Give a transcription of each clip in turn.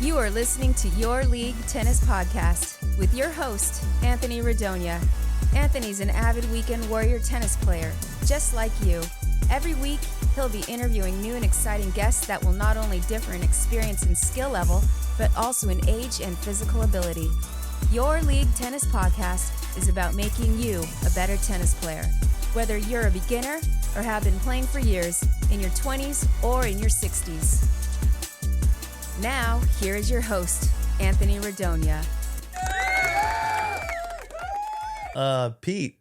You are listening to Your League Tennis Podcast with your host, Anthony Radonia. Anthony's an avid weekend warrior tennis player, just like you. Every week, he'll be interviewing new and exciting guests that will not only differ in experience and skill level, but also in age and physical ability. Your League Tennis Podcast is about making you a better tennis player, whether you're a beginner or have been playing for years, in your 20s or in your 60s. Now, here is your host, Anthony Radonia. Pete,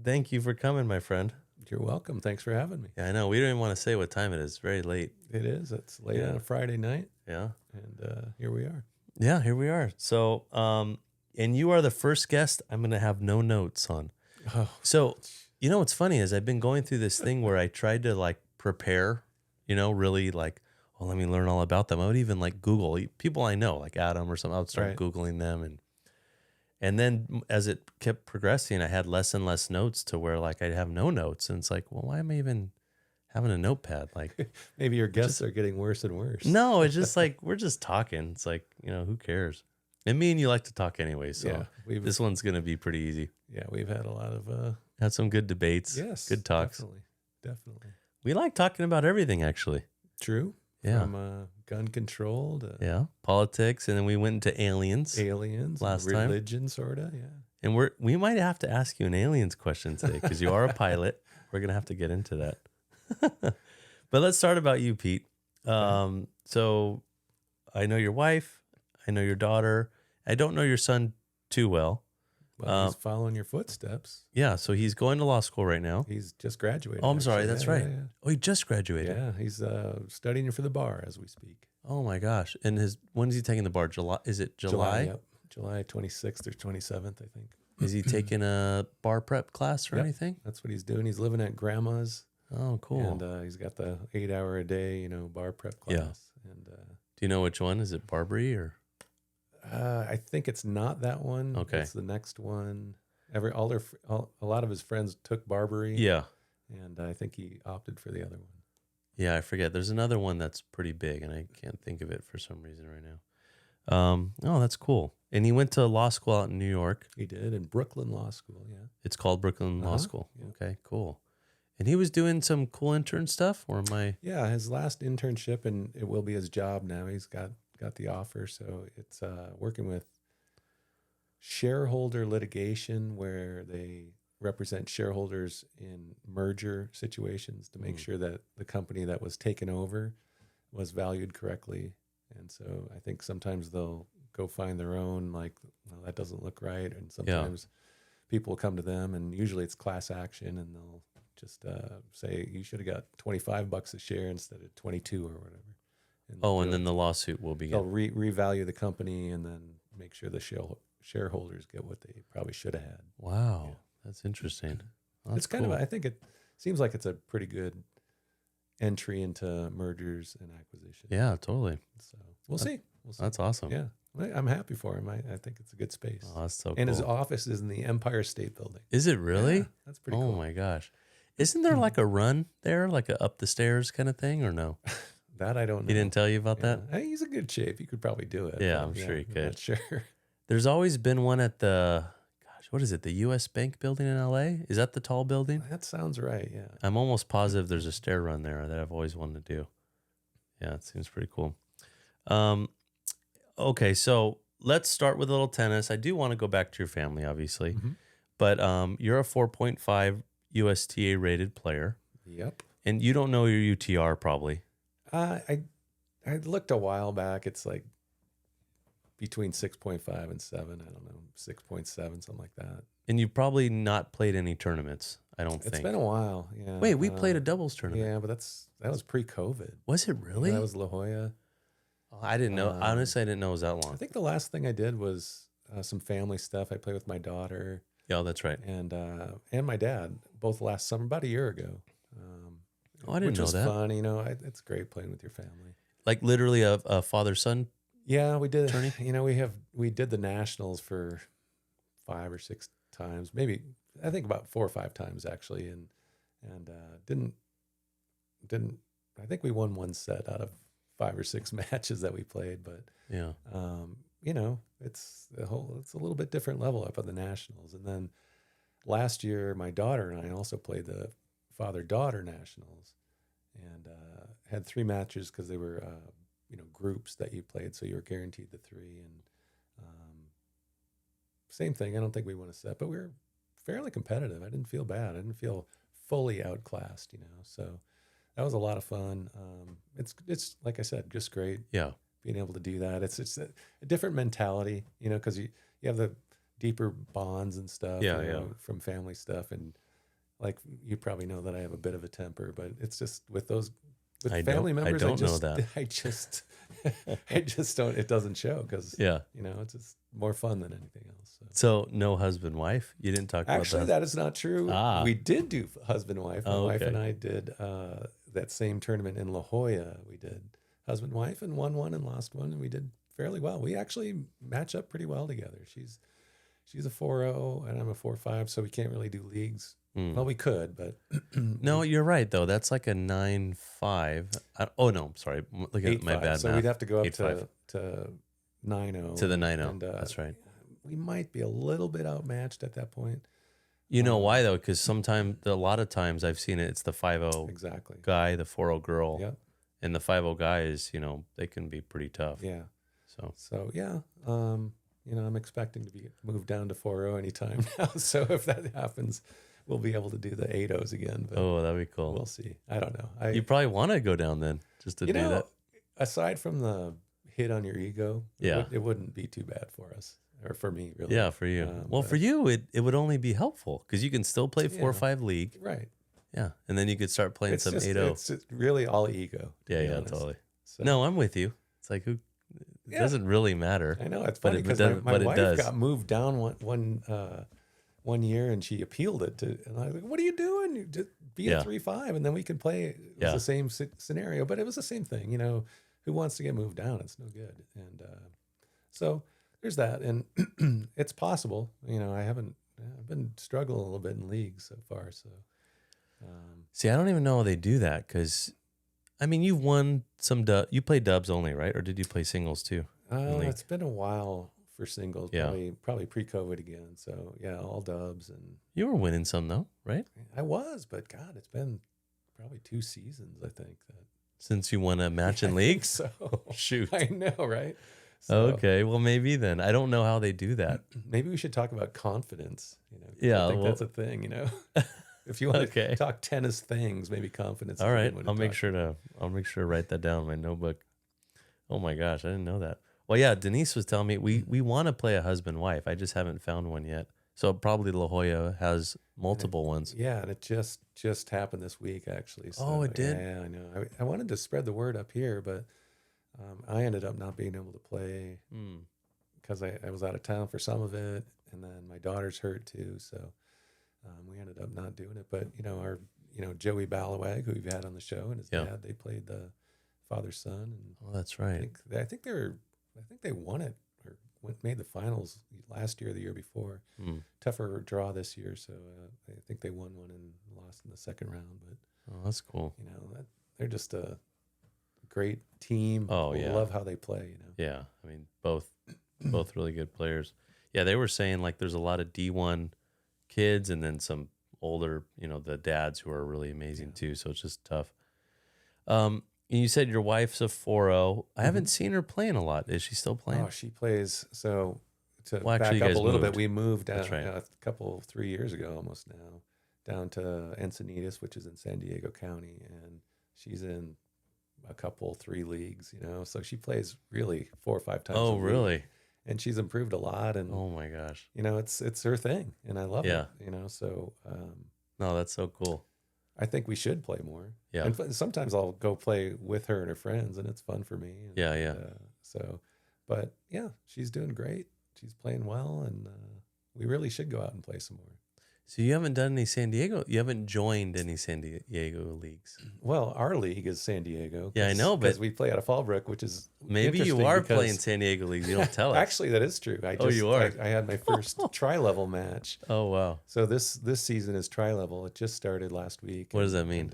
thank you for coming, my friend. You're welcome. Thanks for having me. Yeah, I know. We don't even want to say what time it is. It's very late. It is. It's late on a Friday night. Yeah. And here we are. Yeah, here we are. So, and you are the first guest I'm going to have no notes on. Oh. So, you know what's funny is I've been going through this thing where I tried to like prepare, really like, oh, let me learn all about them. I would even like Google people I know, like Adam or something. I would start Googling them. And then as it kept progressing, I had less and less notes to where like I'd have no notes. And it's like, well, why am I even having a notepad? Like maybe your guests are getting worse and worse. No, it's just like, we're just talking. It's like, who cares? And me and you like to talk anyway. So this one's going to be pretty easy. Yeah. We've had a lot of, had some good debates. Yes. Good talks. Definitely. We like talking about everything, actually. True. Yeah. From gun control to politics, and then we went into aliens last time. Religion, sort of, yeah. And we might have to ask you an aliens question today because you are a pilot. We're gonna have to get into that. But let's start about you, Pete. So I know your wife, I know your daughter. I don't know your son too well. Well, he's following your footsteps. Yeah, so he's going to law school right now. He's just graduated. Oh, I'm sorry. That's right. Yeah. Oh, he just graduated. Yeah, he's studying for the bar as we speak. Oh my gosh! And when is he taking the bar? July? Is it July? Yep. July 26th or 27th, I think. Is he taking a bar prep class or anything? That's what he's doing. He's living at grandma's. Oh, cool. And he's got the 8-hour a day, bar prep class. Yeah. And do you know which one? Is it Barbary or? I think it's not that one. Okay. It's the next one. A lot of his friends took Barbary. Yeah. And I think he opted for the other one. Yeah, I forget. There's another one that's pretty big, and I can't think of it for some reason right now. Oh, that's cool. And he went to law school out in New York. He did, in Brooklyn Law School, yeah. It's called Brooklyn Law School. Yeah. Okay, cool. And he was doing some cool intern stuff, or am I? Yeah, his last internship, and it will be his job now. He's got the offer, so it's working with shareholder litigation where they represent shareholders in merger situations to make sure that the company that was taken over was valued correctly. And so I think sometimes they'll go find their own, like, well, that doesn't look right. And sometimes people will come to them, and usually it's class action, and they'll just say, you should have got $25 a share instead of 22 or whatever. And then the lawsuit will begin. They'll revalue the company and then make sure the shareholders get what they probably should have had. Wow. Yeah. That's interesting. That's it's kind of, I think it seems like it's a pretty good entry into mergers and acquisitions. Yeah, totally. So we'll see. That's awesome. Yeah. I'm happy for him. I think it's a good space. Oh, that's so cool. And his office is in the Empire State Building. Is it really? Yeah, that's pretty cool. Oh my gosh. Isn't there like a run there, like a up the stairs kind of thing, or no? That I don't know. He didn't tell you about that? Hey, he's in good shape. He could probably do it. Yeah, I'm sure he could. I'm not sure. There's always been one at the, what is it? The U.S. Bank building in L.A.? Is that the tall building? That sounds right, yeah. I'm almost positive there's a stair run there that I've always wanted to do. Yeah, it seems pretty cool. Okay, so let's start with a little tennis. I do want to go back to your family, obviously. Mm-hmm. But you're a 4.5 USTA rated player. Yep. And you don't know your UTR probably. I looked a while back. It's like between 6.5 and 7. I don't know, 6.7, something like that. And you've probably not played any tournaments, I don't think. It's been a while, yeah. Wait, we played a doubles tournament. Yeah, but that was pre-COVID. Was it really? Yeah, that was La Jolla. Oh, I didn't know. Honestly, I didn't know it was that long. I think the last thing I did was some family stuff. I played with my daughter. Yeah, that's right. And my dad, both last summer, about a year ago. I didn't know that. Which was fun. It's great playing with your family. Like literally a father-son. Yeah, we did. Tourney? We did the nationals for 5 or 6 times, maybe I think about 4 or 5 times actually, and didn't. I think we won 1 set out of 5 or 6 matches that we played, but Yeah. you know, it's a little bit different level up at the nationals. And then last year, my daughter and I also played the father-daughter nationals, and had 3 matches because they were you know, groups that you played, so you were guaranteed the 3. And same thing. I don't think we won a set, but we were fairly competitive. I didn't feel bad. I didn't feel fully outclassed, you know. So that was a lot of fun. It's like I said, just great. Yeah. Being able to do that. It's a different mentality, you know, because you have the deeper bonds and stuff, Yeah, you know, yeah. from family stuff. And like, you probably know that I have a bit of a temper, but it's just with family members, I don't know that. I just don't, it doesn't show because, Yeah. you know, it's just more fun than anything else. So. So no husband, wife? You didn't talk Actually, about that? that is not true. Ah. We did do husband wife. My wife okay. and I did that same tournament in La Jolla. We did husband wife and won one and lost one, and we did fairly well. We actually match up pretty well together. She's a 4-0 and I'm a 4-5, so we can't really do leagues. Well, we could, but No, you're right though. That's like a 9-5. Oh no, I'm sorry. Look at my 8-5. bad So math. we'd have to go up 8-5. to 9-0. To the 9-0. And, That's right. We might be a little bit outmatched at that point. You know why though? Because a lot of times I've seen it. It's the 5-0 Exactly. guy, the 4-0 girl, Yep. and the 5-0 guys. You know, they can be pretty tough. Yeah. So yeah, you know, I'm expecting to be moved down to 4-0 anytime now. So if that happens, we'll be able to do the 8-0s again. But oh, that'd be cool. we'll see. I don't know. You probably want to go down then just to you do know, that. aside from the hit on your ego, Yeah. it wouldn't be too bad for us or for me, really. Yeah, for you. Well, but- for you, it would only be helpful because you can still play 4 or Yeah. 5 league. Right. Yeah, and then you could start playing It's some just, 8-0. it's just really all ego. to be Yeah, honest. totally. So, No, I'm with you. It's like it Yeah. doesn't really matter. I know it's but funny it because does- my but it wife does. got moved down one year and she appealed it to, and I was like, "What are you doing? You just be Yeah. a 3-5, and then we can play." It was Yeah. the same scenario, but it was the same thing. You know, who wants to get moved down? It's no good. And so there's that, and it's possible. You know, I've been struggling a little bit in leagues so far. So See, I don't even know how they do that because, I mean, you've won some. You play dubs only, right? Or did you play singles too? league. it's been a while for singles. Yeah. Probably pre-COVID again. So yeah, all dubs, and You were winning some though, right? I was, but God, it's been probably 2 seasons, I think. Since you won a match in I league. think so. Shoot. I know, right? So Okay, well maybe then. I don't know how they do that. maybe we should talk about confidence. You know, 'cause Yeah, I think well- that's a thing. You know, if you want Okay. to talk tennis things, maybe confidence. All is a right, good one to I'll make talk sure to write that down in my notebook. Oh my gosh, I didn't know that. Well, yeah, Denise was telling me we want to play a husband wife. I just haven't found one yet. So probably La Jolla has multiple ones. Yeah, and it just happened this week actually. So, Oh, it did? Yeah, I know. I wanted to spread the word up here, but I ended up not being able to play because I was out of town for some of it, and then my daughter's hurt too, so we ended up not doing it. But our Joey Ballawag, who we've had on the show, and his Yeah. dad, they played the father son, and Oh, that's I right. think they won it or made the finals last year or the year before. Tougher draw this year, so I think they won one and lost in the second round. But Oh, that's cool. they're just a great team. Oh, yeah. Love how they play. Yeah, I mean both really good players. Yeah, they were saying like there's a lot of D1 kids and then some older, the dads who are really amazing too. So it's just tough. And you said your wife's a 4-0. I haven't seen her playing a lot. Is she still playing? Oh, she plays. So to Well, actually, back you up a guys little moved. bit, we moved That's right. a couple 3 years ago, almost now, down to Encinitas, which is in San Diego County, and she's in a couple 3 leagues. So she plays really 4 or 5 times. Oh, a week. really? And she's improved a lot, and Oh my gosh. it's her thing, and I love Yeah. it. So No, that's so cool. I think we should play more. Yeah. And sometimes I'll go play with her and her friends, and it's fun for me. And, Yeah. But yeah, she's doing great. She's playing well, and we really should go out and play some more. So you haven't done any San Diego? You haven't joined any San Diego leagues? Well, our league is San Diego. Yeah, I know, but- because we play out of Fallbrook, which is Maybe you interesting are because- playing San Diego leagues. You don't tell us. Actually, that is true. You are? I had my first tri-level match. Oh, wow. So this season is tri-level. It just started last week. What does that mean?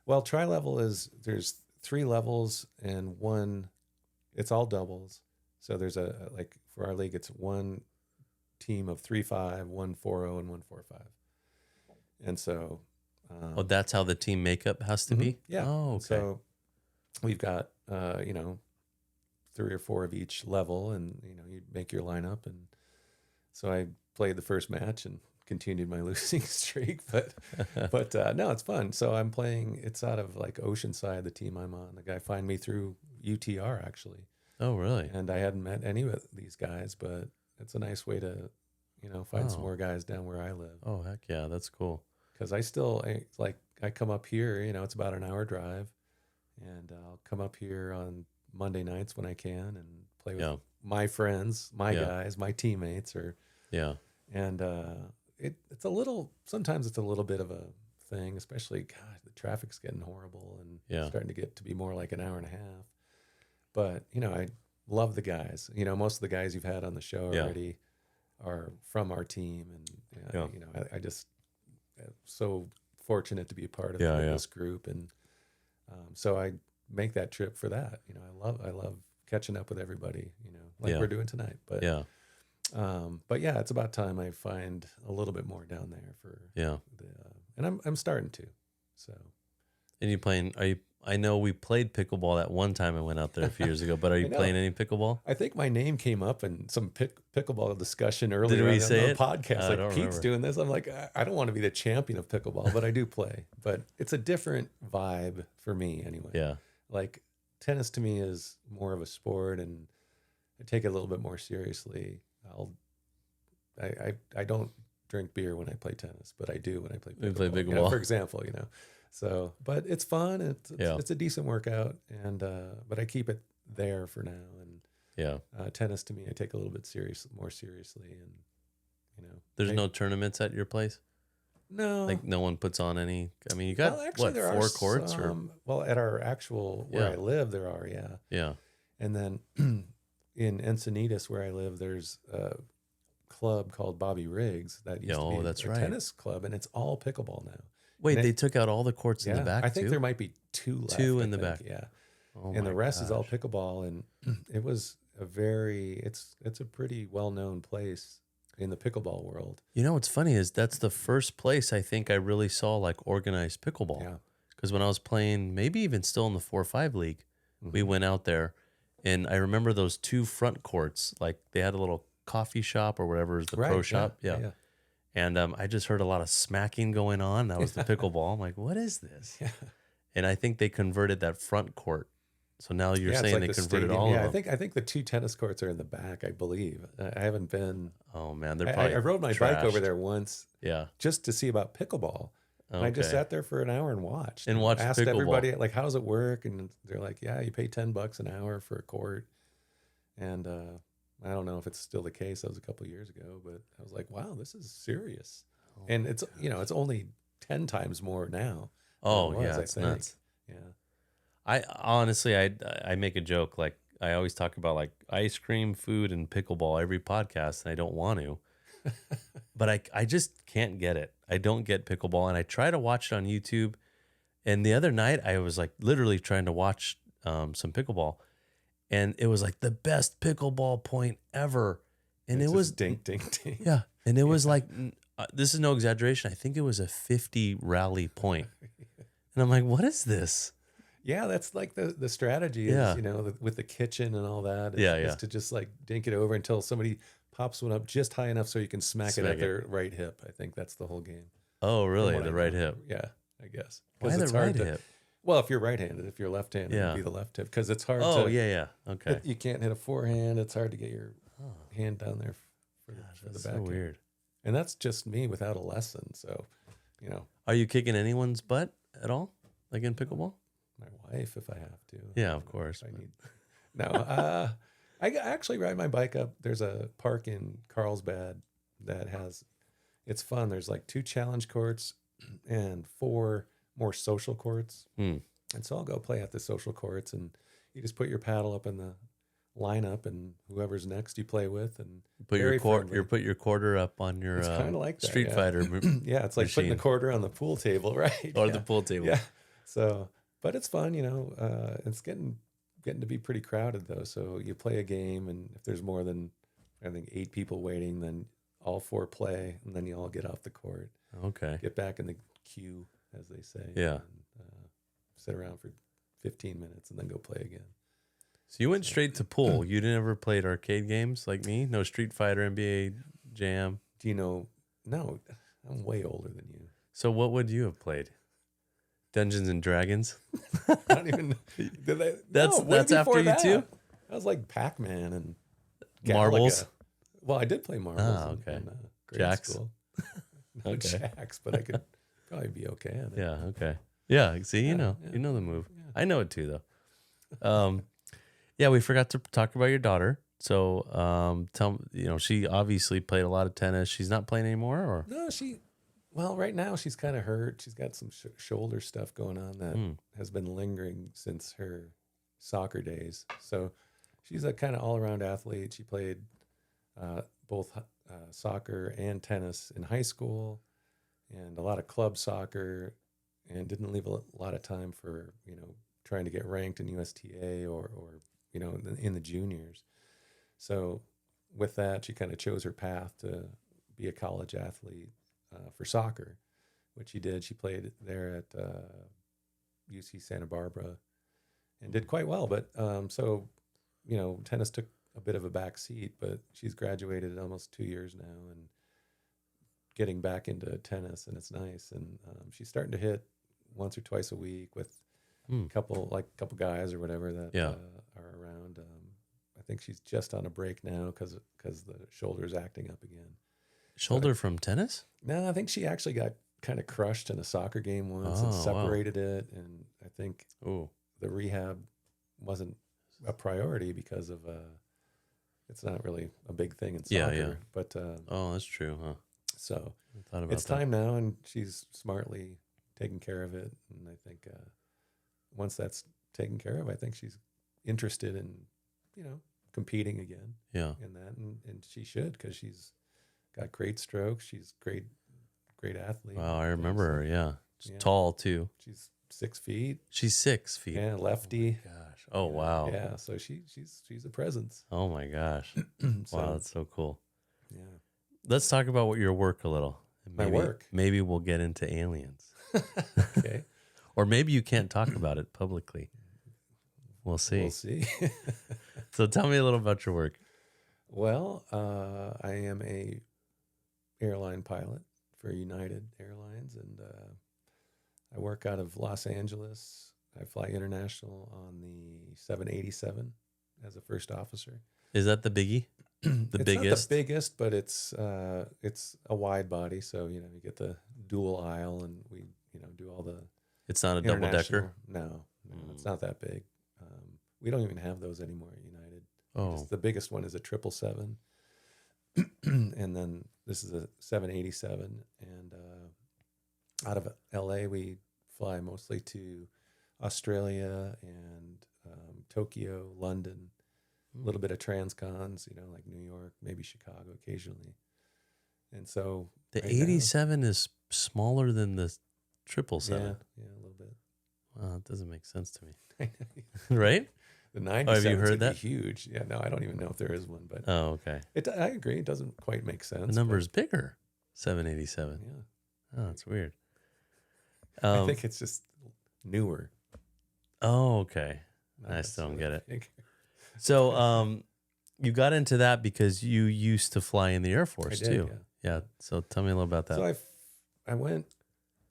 Well, tri-level is there's 3 levels and one. It's all doubles. So there's like for our league, it's one team of 3-5, 1-4-0, and 1-4-5. And so, Oh, that's how the team makeup has to be? yeah. Oh, okay. So we've got 3 or 4 of each level, and you make your lineup. And so I played the first match and continued my losing streak, but no, it's fun. So I'm playing. It's out of like Oceanside, the team I'm on. The guy find me through UTR actually. Oh, really? And I hadn't met any of these guys, but it's a nice way to find some more guys down where I live. Oh, heck yeah, that's cool. Because I come up here. It's about an hour drive, and I'll come up here on Monday nights when I can and play with my friends, my guys, my teammates, and it's a little. Sometimes it's a little bit of a thing, especially the traffic's getting horrible and starting to get to be more like an hour and a half. But I love the guys. Most of the guys you've had on the show already are from our team, and I just am so fortunate to be a part of this group, and so I make that trip for that. I love catching up with everybody. We're doing tonight. But but it's about time I find a little bit more down there for and I'm starting to. So. And you playing? I know we played pickleball that one time I went out there a few years ago, but are you playing any pickleball? I think my name came up in some pickleball discussion earlier. Did we on say the it? podcast. Like Pete's remember. doing this. I'm like, I don't want to be the champion of pickleball, but I do play. But it's a different vibe for me anyway. Yeah. Like tennis to me is more of a sport, and I take it a little bit more seriously. I don't drink beer when I play tennis, but I do when I play pickleball. You play pickleball. For example, So, but it's fun. It's a decent workout, and but I keep it there for now. And tennis to me, I take a little bit more seriously, and There's no tournaments at your place. No, like no one puts on any. I mean, you got actually, what, 4 courts or? Well, at our actual where I live, there are and then in Encinitas where I live, there's a club called Bobby Riggs that used to be a tennis club, and it's all pickleball now. Wait, they took out all the courts in the back. I think too? there might be 2 left. 2 in the back. Yeah. Oh, and the rest is all pickleball, and it was it's a pretty well-known place in the pickleball world. What's funny is that's the first place I think I really saw like organized pickleball. Yeah. Because when I was playing, maybe even still in the 4-5 league, we went out there, and I remember those 2 front courts, like they had a little coffee shop or whatever is the pro shop. Yeah. And I just heard a lot of smacking going on. That was the pickleball. I'm like, what is this? Yeah. And I think they converted that front court. So now you're saying like they the converted stadium. all of them. I think the 2 tennis courts are in the back, I believe. I haven't been. Oh, man. They're probably I rode my bike over there once just to see about pickleball. Okay. I just sat there for an hour and watched. And watched asked pickleball. Everybody, like, how does it work? And they're like, you pay $10 an hour for a court. And I don't know if it's still the case. That was a couple of years ago. But I was like, wow, this is serious. And it's it's only 10 times more now. Oh, yeah, it's nuts. Yeah. I honestly, I make a joke. Like, I always talk about like ice cream, food, and pickleball every podcast, and I don't want to. But I just can't get it. I don't get pickleball, and I try to watch it on YouTube. And the other night, I was like literally trying to watch some pickleball, and it was like the best pickleball point ever. And it was ding, ding, ding. Yeah, and it was like this is no exaggeration. I think it was a 50 rally point, and I'm like, what is this? Yeah, that's like the strategy is, with the kitchen and all that. Is to just like dink it over until somebody pops one up just high enough so you can smack it at their right hip. I think that's the whole game. Oh, really? The right hip? Yeah, I guess. Why the right hip? Well, if you're right-handed, if you're left-handed, it'd be the left hip because it's hard to... Oh, yeah. Okay. You can't hit a forehand. It's hard to get your hand down there for the back. So weird. And that's just me without a lesson. So, Are you kicking anyone's butt at all? Like in pickleball? My wife, if I have to. Yeah, of course. I need. No, I actually ride my bike up. There's a park in Carlsbad that has. It's fun. There's like 2 challenge courts and 4 more social courts. And so I'll go play at the social courts, and you just put your paddle up in the lineup, and whoever's next you play with, and put your quarter up on your it's kind of like that, Street Fighter. Yeah, it's like putting the quarter on the pool table, right? Or the pool table. Yeah. So but it's fun, it's getting to be pretty crowded though. So you play a game, and if there's more than, I think, 8 people waiting, then all 4 play, and then you all get off the court, Okay. get back in the queue, as they say. Yeah. And, sit around for 15 minutes and then go play again. So you went straight to pool. You never played arcade games like me? No Street Fighter, NBA Jam? Do you know? No, I'm way older than you. So what would you have played? Dungeons and Dragons? I don't even. Did they, That's after you too? I was like Pac-Man and Marbles? Galaga. Well, I did play marbles. Ah, okay. In grade Jacks? school. No jacks, but I could probably be okay at it. Yeah, okay. Yeah, see, you know the move. Yeah. I know it too, though. Yeah, we forgot to talk about your daughter. So, she obviously played a lot of tennis. She's not playing anymore, or? No, right now she's kind of hurt. She's got some shoulder stuff going on that has been lingering since her soccer days. So she's a kind of all-around athlete. She played both soccer and tennis in high school, and a lot of club soccer, and didn't leave a lot of time for, trying to get ranked in USTA or in the juniors. So with that, she kind of chose her path to be a college athlete for soccer, which she did. She played there at UC Santa Barbara and did quite well. But tennis took a bit of a back seat, but she's graduated almost 2 years now and getting back into tennis, and it's nice. And she's starting to hit once or twice a week with a couple guys or whatever that are around. I think she's just on a break now because the shoulder's acting up again. Shoulder from tennis? No, I think she actually got kind of crushed in a soccer game once and separated it. And I think the rehab wasn't a priority because of it's not really a big thing in soccer. Yeah. But that's true, huh? So I thought about it's time now, and she's smartly taking care of it. And I think once that's taken care of, I think she's interested in, competing again. Yeah. In that, and she should, because she's got great strokes. She's great athlete. Wow, I remember her. Yeah, tall too. She's 6 feet. She's 6 feet. Yeah, lefty. Oh my gosh. Oh wow. Yeah, so she's a presence. Oh my gosh. Wow, that's so cool. Yeah. Let's talk about your work a little. My work. Maybe we'll get into aliens. Okay. Or maybe you can't talk about it publicly. We'll see. We'll see. So tell me a little about your work. Well, I am a airline pilot for United Airlines, and I work out of Los Angeles. I fly international on the 787 as a first officer. Is that the biggie? The biggest? Not the biggest, but it's a wide body, so you get the dual aisle, and we do all the. It's not a double decker. No, it's not that big. We don't even have those anymore at United. Oh, the biggest one is a 777, and then this is a 787. And out of LA, we fly mostly to Australia and Tokyo, London, a little bit of transcons, like New York, maybe Chicago occasionally. And so the 87 is smaller than the 777. Yeah, a little bit. Wow, that doesn't make sense to me. Right? The 97 have you heard that? Huge. Yeah, no, I don't even know if there is one, but okay. I agree. It doesn't quite make sense. The number is bigger. 787. Yeah. Oh, that's weird. I think it's just newer. Oh, okay. I still don't get it. So, you got into that because you used to fly in the Air Force too. Yeah. So tell me a little about that. So I went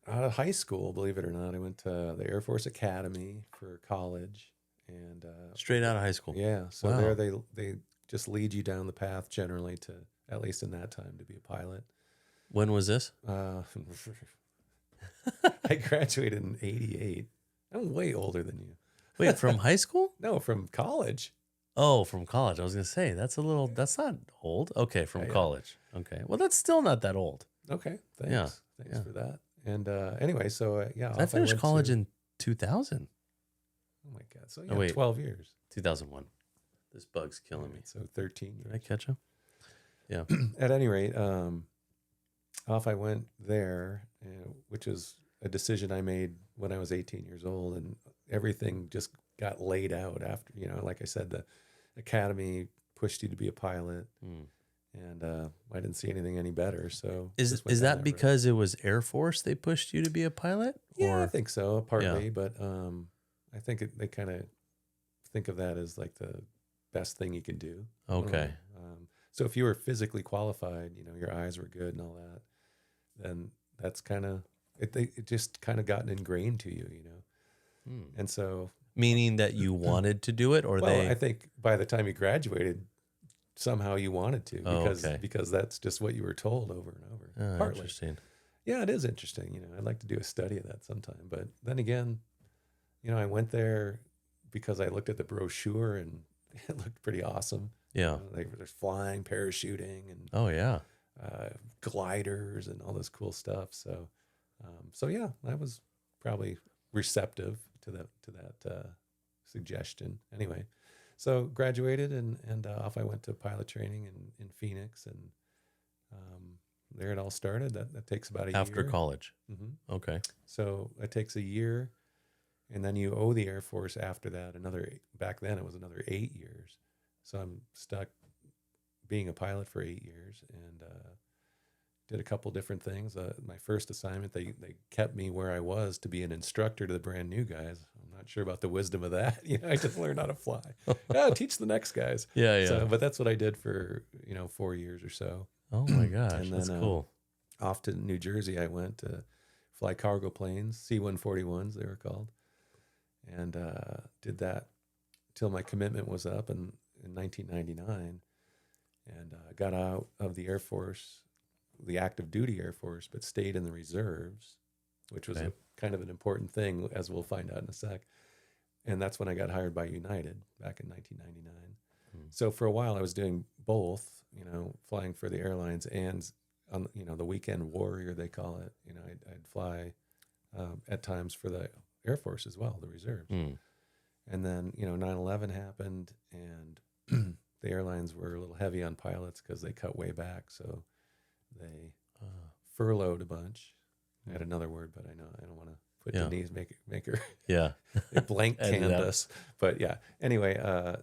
out of high school, believe it or not. I went to the Air Force Academy for college, and straight out of high school. Yeah. So there they just lead you down the path generally to, at least in that time, to be a pilot. When was this? I graduated in '88. I'm way older than you. Wait, from high school? No, from college. Oh, from college. I was going to say, that's not old. Okay, from college. Okay. Well, that's still not that old. Okay. Thanks. Thanks for that. And anyway, so I finished college in 2000. Oh my God. So 12 years. 2001. This bug's killing me. So 13 years. Did I catch him? Yeah. At any rate, off I went there, which was a decision I made when I was 18 years old. And everything just got laid out after, you know, like I said, the academy pushed you to be a pilot. And I didn't see anything any better. So Is that because it was Air Force they pushed you to be a pilot? Yeah, or? I think so, partly. But I think they kind of think of that as like the best thing you can do. Okay. So if you were physically qualified, you know, your eyes were good and all that, then that's kind of it just kind of gotten ingrained to you, you know. And so meaning that you wanted to do it, or I think by the time you graduated, somehow you wanted to because that's just what you were told over and over. Partly. Interesting. Yeah, it is interesting. You know, I'd like to do a study of that sometime. But then again, you know, I went there because I looked at the brochure and it looked pretty awesome. Yeah. You know, there's flying, parachuting, and gliders and all this cool stuff. So, yeah, I was probably receptive to that suggestion. Anyway, so graduated and off I went to pilot training in Phoenix, and there it all started. That takes about a year. After college. Mm-hmm. Okay. So it takes a year, and then you owe the Air Force after that back then it was another 8 years. So I'm stuck being a pilot for 8 years, and did a couple different things. My first assignment, they kept me where I was to be an instructor to the brand new guys. I'm not sure about the wisdom of that. You know, I just learned how to fly. Teach the next guys. Yeah. So, but that's what I did for 4 years or so. Oh my gosh, and then, that's cool. Off to New Jersey, I went to fly cargo planes, C-141s they were called, and did that till my commitment was up in 1999, and got out of the Air Force, the active duty Air Force, but stayed in the reserves, which was kind of an important thing, as we'll find out in a sec. And that's when I got hired by United back in 1999. So for a while I was doing both, you know, flying for the airlines and on, you know, the weekend warrior, they call it. You know, I'd fly at times for the Air Force as well, the reserves. And then, you know, 9/11 happened, and the airlines were a little heavy on pilots because they cut way back. So they furloughed a bunch. I had another word, but I don't want to put Denise, make her they blank canned us. But yeah, anyway,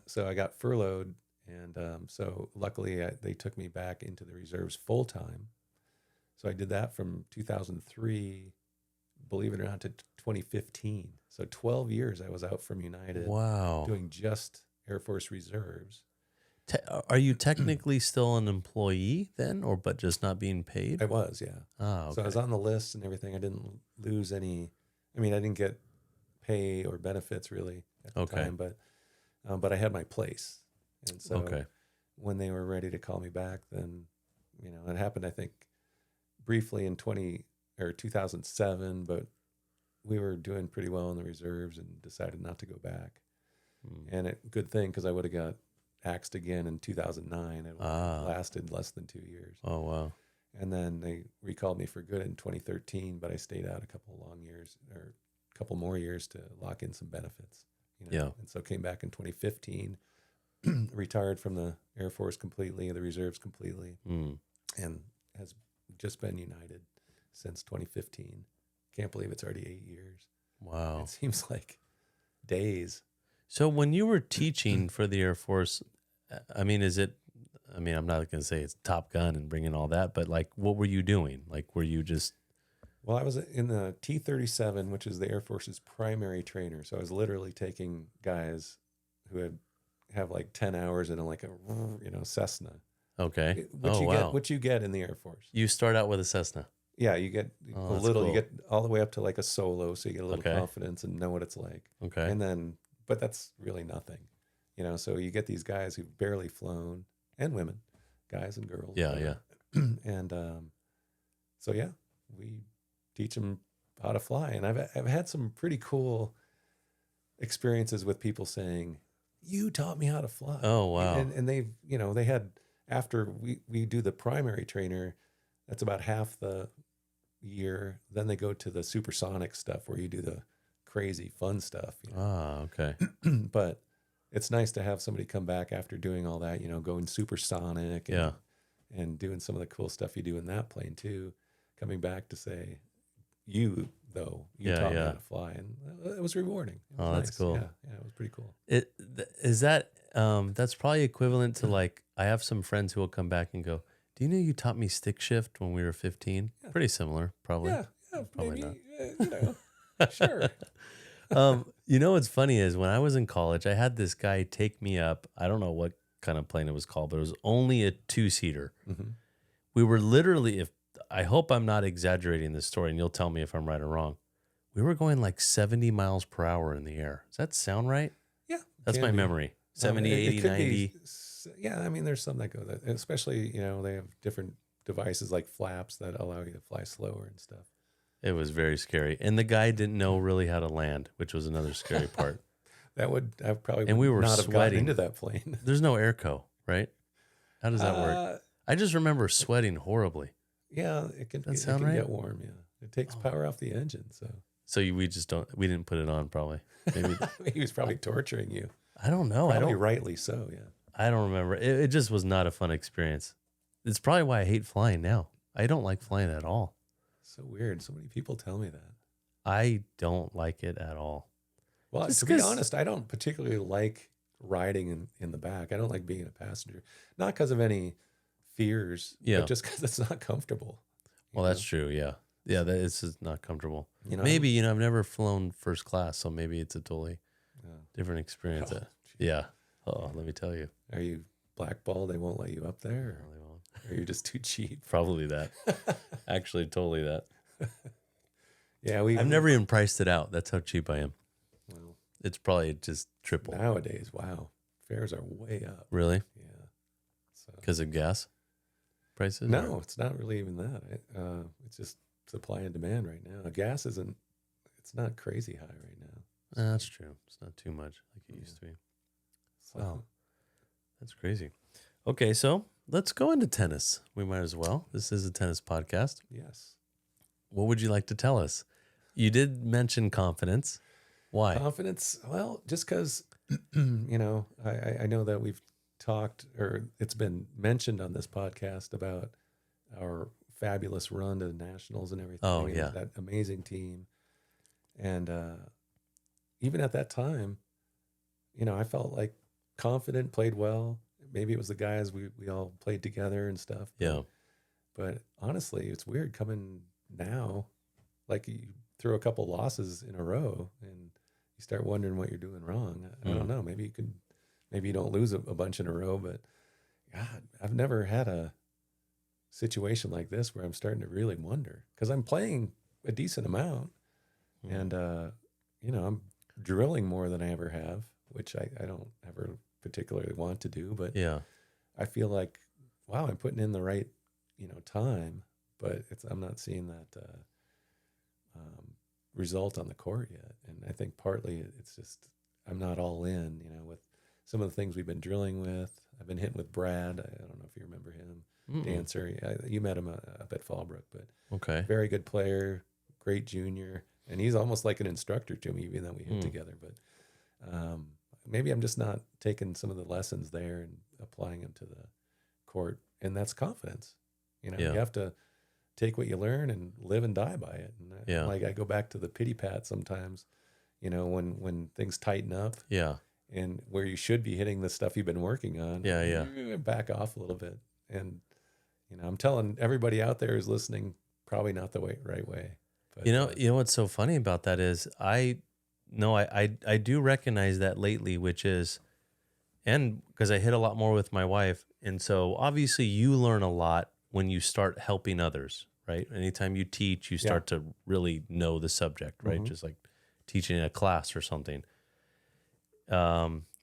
so I got furloughed, and so luckily they took me back into the reserves full time. So I did that from 2003, believe it or not, to 2015. So 12 years I was out from United. Wow. Doing just Air Force reserves. Are you technically still an employee then, but just not being paid? I was, yeah. Oh, okay. So I was on the list and everything. I didn't lose any. I mean, I didn't get pay or benefits really at the time, but I had my place. And so when they were ready to call me back, then, you know, it happened, I think, briefly in 2007, but we were doing pretty well in the reserves and decided not to go back. And good thing, because I would have got axed again in 2009. It lasted less than 2 years. Oh, wow. And then they recalled me for good in 2013, but I stayed out a couple more years to lock in some benefits. You know? Yeah. And so came back in 2015, retired from the Air Force completely, the reserves completely, and has just been United since 2015. Can't believe it's already 8 years. Wow. It seems like days. So when you were teaching for the Air Force, I'm not going to say it's Top Gun and bringing all that, but like, what were you doing? Like, were you just... Well, I was in the T-37, which is the Air Force's primary trainer. So I was literally taking guys who have like 10 hours in a Cessna. Okay. What you get in the Air Force. You start out with a Cessna. Yeah, you get a little, cool. You get all the way up to like a solo, so you get a little confidence and know what it's like. Okay. And then, but that's really nothing, you know, so you get these guys who've barely flown, and women, guys and girls. Yeah. And so, yeah, we teach them how to fly. And I've had some pretty cool experiences with people saying, you taught me how to fly. Oh, wow. And they've, you know, they had, after we do the primary trainer, that's about half the year. Then they go to the supersonic stuff where you do the crazy fun stuff. You know? Okay. But it's nice to have somebody come back after doing all that, you know, going supersonic and doing some of the cool stuff you do in that plane too, coming back to say, though. You Yeah, taught me yeah. how to fly, and it was rewarding. It was Oh, that's nice. cool. Yeah, it was pretty cool. Is that that's probably equivalent to like I have some friends who will come back and go, "Do you know you taught me stick shift when we were 15?" Yeah. Pretty similar, probably. Yeah, Probably maybe, not. sure. You know what's funny is when I was in college, I had this guy take me up. I don't know what kind of plane it was called, but it was only a 2-seater. Mm-hmm. We were literally, if I hope I'm not exaggerating this story, and you'll tell me if I'm right or wrong. We were going like 70 miles per hour in the air. Does that sound right? Yeah, That's my memory. 70, it 80, could 90. be, yeah, I mean, there's some that go that, especially they have different devices like flaps that allow you to fly slower and stuff. It was very scary. And the guy didn't know really how to land, which was another scary part. I probably And we were not have gotten sweating. into that plane. There's no airco, right? How does that work? I just remember sweating horribly. Yeah, it can sound right? get warm. Yeah, it takes power off the engine. So We didn't put it on probably. Maybe he was probably torturing you. I don't know. Probably rightly so. Yeah. I don't remember. It just was not a fun experience. It's probably why I hate flying now. I don't like flying at all. So weird. So many people tell me that. I don't like it at all. Well, Just to be 'cause- honest, I don't particularly like riding in the back. I don't like being a passenger. Not because of any fears, Yeah. but just because it's not comfortable. Well, that's true. Yeah. Yeah, that is just not comfortable. You know? Maybe, I've never flown first class, so maybe it's a totally Yeah. different experience. Oh, Yeah. Oh, let me tell you. Are you blackballed? They won't let you up there? Probably won't. Or are you just too cheap? Probably that. Actually, totally that. Yeah, I've never even priced it out. That's how cheap I am. Well, It's probably just triple. nowadays, wow, fares are way up. Really? Yeah. So Because of gas prices? no, it's not really even that. It's just supply and demand right now. Gas isn't. It's not crazy high right now. That's true. It's not too much like it used to be. So, Wow. That's crazy. Okay, so let's go into tennis. We might as well. This is a tennis podcast. Yes. What would you like to tell us? You did mention confidence. Why? Confidence. Well, just because, I know that we've talked, or it's been mentioned on this podcast about our fabulous run to the nationals and everything. Oh, and yeah. that amazing team. And even at that time, I felt like confident, played well. Maybe it was the guys we all played together and stuff. Yeah. But honestly, it's weird coming now. Like you throw a couple losses in a row and you start wondering what you're doing wrong. I don't know. Maybe you don't lose a bunch in a row, but God, I've never had a situation like this where I'm starting to really wonder because I'm playing a decent amount and, I'm drilling more than I ever have, which I don't ever particularly want to do, but Yeah. I feel like, wow, I'm putting in the right, time, but I'm not seeing that result on the court yet. And I think partly it's just I'm not all in, with some of the things we've been drilling with. I've been hitting with Brad. I don't know if you remember him, dancer. You met him up at Fallbrook, but Okay. very good player, great junior, and he's almost like an instructor to me, even though we hit together. But maybe I'm just not taking some of the lessons there and applying them to the court, and that's confidence. You have to take what you learn and live and die by it. And Yeah. I go back to the pity pat sometimes, when things tighten up Yeah. and where you should be hitting the stuff you've been working on. Yeah. you back off a little bit. And, I'm telling everybody out there who's listening, probably not the right way. But, You know what's so funny about that is I do recognize that lately, which is, and because I hit a lot more with my wife. And so obviously you learn a lot when you start helping others, right? Anytime you teach, you start to really know the subject, right? Just like teaching a class or something.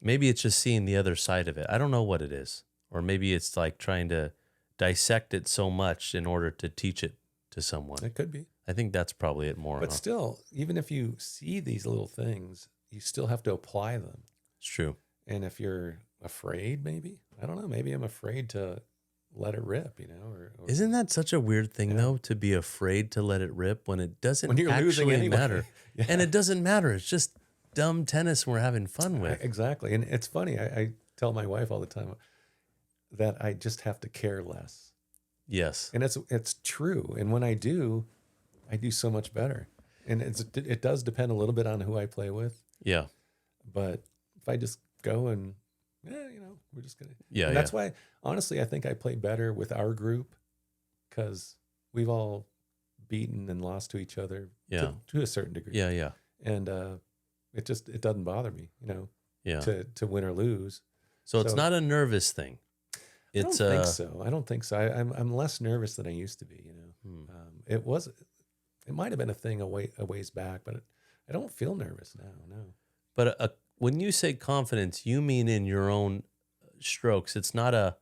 Maybe it's just seeing the other side of it. I don't know what it is. Or maybe it's like trying to dissect it so much in order to teach it to someone. it could be. I think that's probably it more. But still, even if you see these little things, you still have to apply them. It's true. And if you're afraid, maybe, I don't know, maybe I'm afraid to let it rip, or Isn't that such a weird thing though, to be afraid to let it rip when it doesn't When you're losing actually anyway. matter? Yeah. And it doesn't matter. It's just dumb tennis we're having fun with. Exactly. And it's funny. I tell my wife all the time that I just have to care less. Yes. And it's true. And when I do so much better. And it does depend a little bit on who I play with. Yeah. But if I just go and, we're just going to. Yeah. And that's why, honestly, I think I play better with our group because we've all beaten and lost to each other to a certain degree. Yeah. Yeah. And it doesn't bother me, Yeah. to win or lose. So it's not a nervous thing. I don't think so. I don't think so. I'm less nervous than I used to be, It might have been a thing a ways back, but I don't feel nervous now. No. But when you say confidence, you mean in your own strokes. It's not a.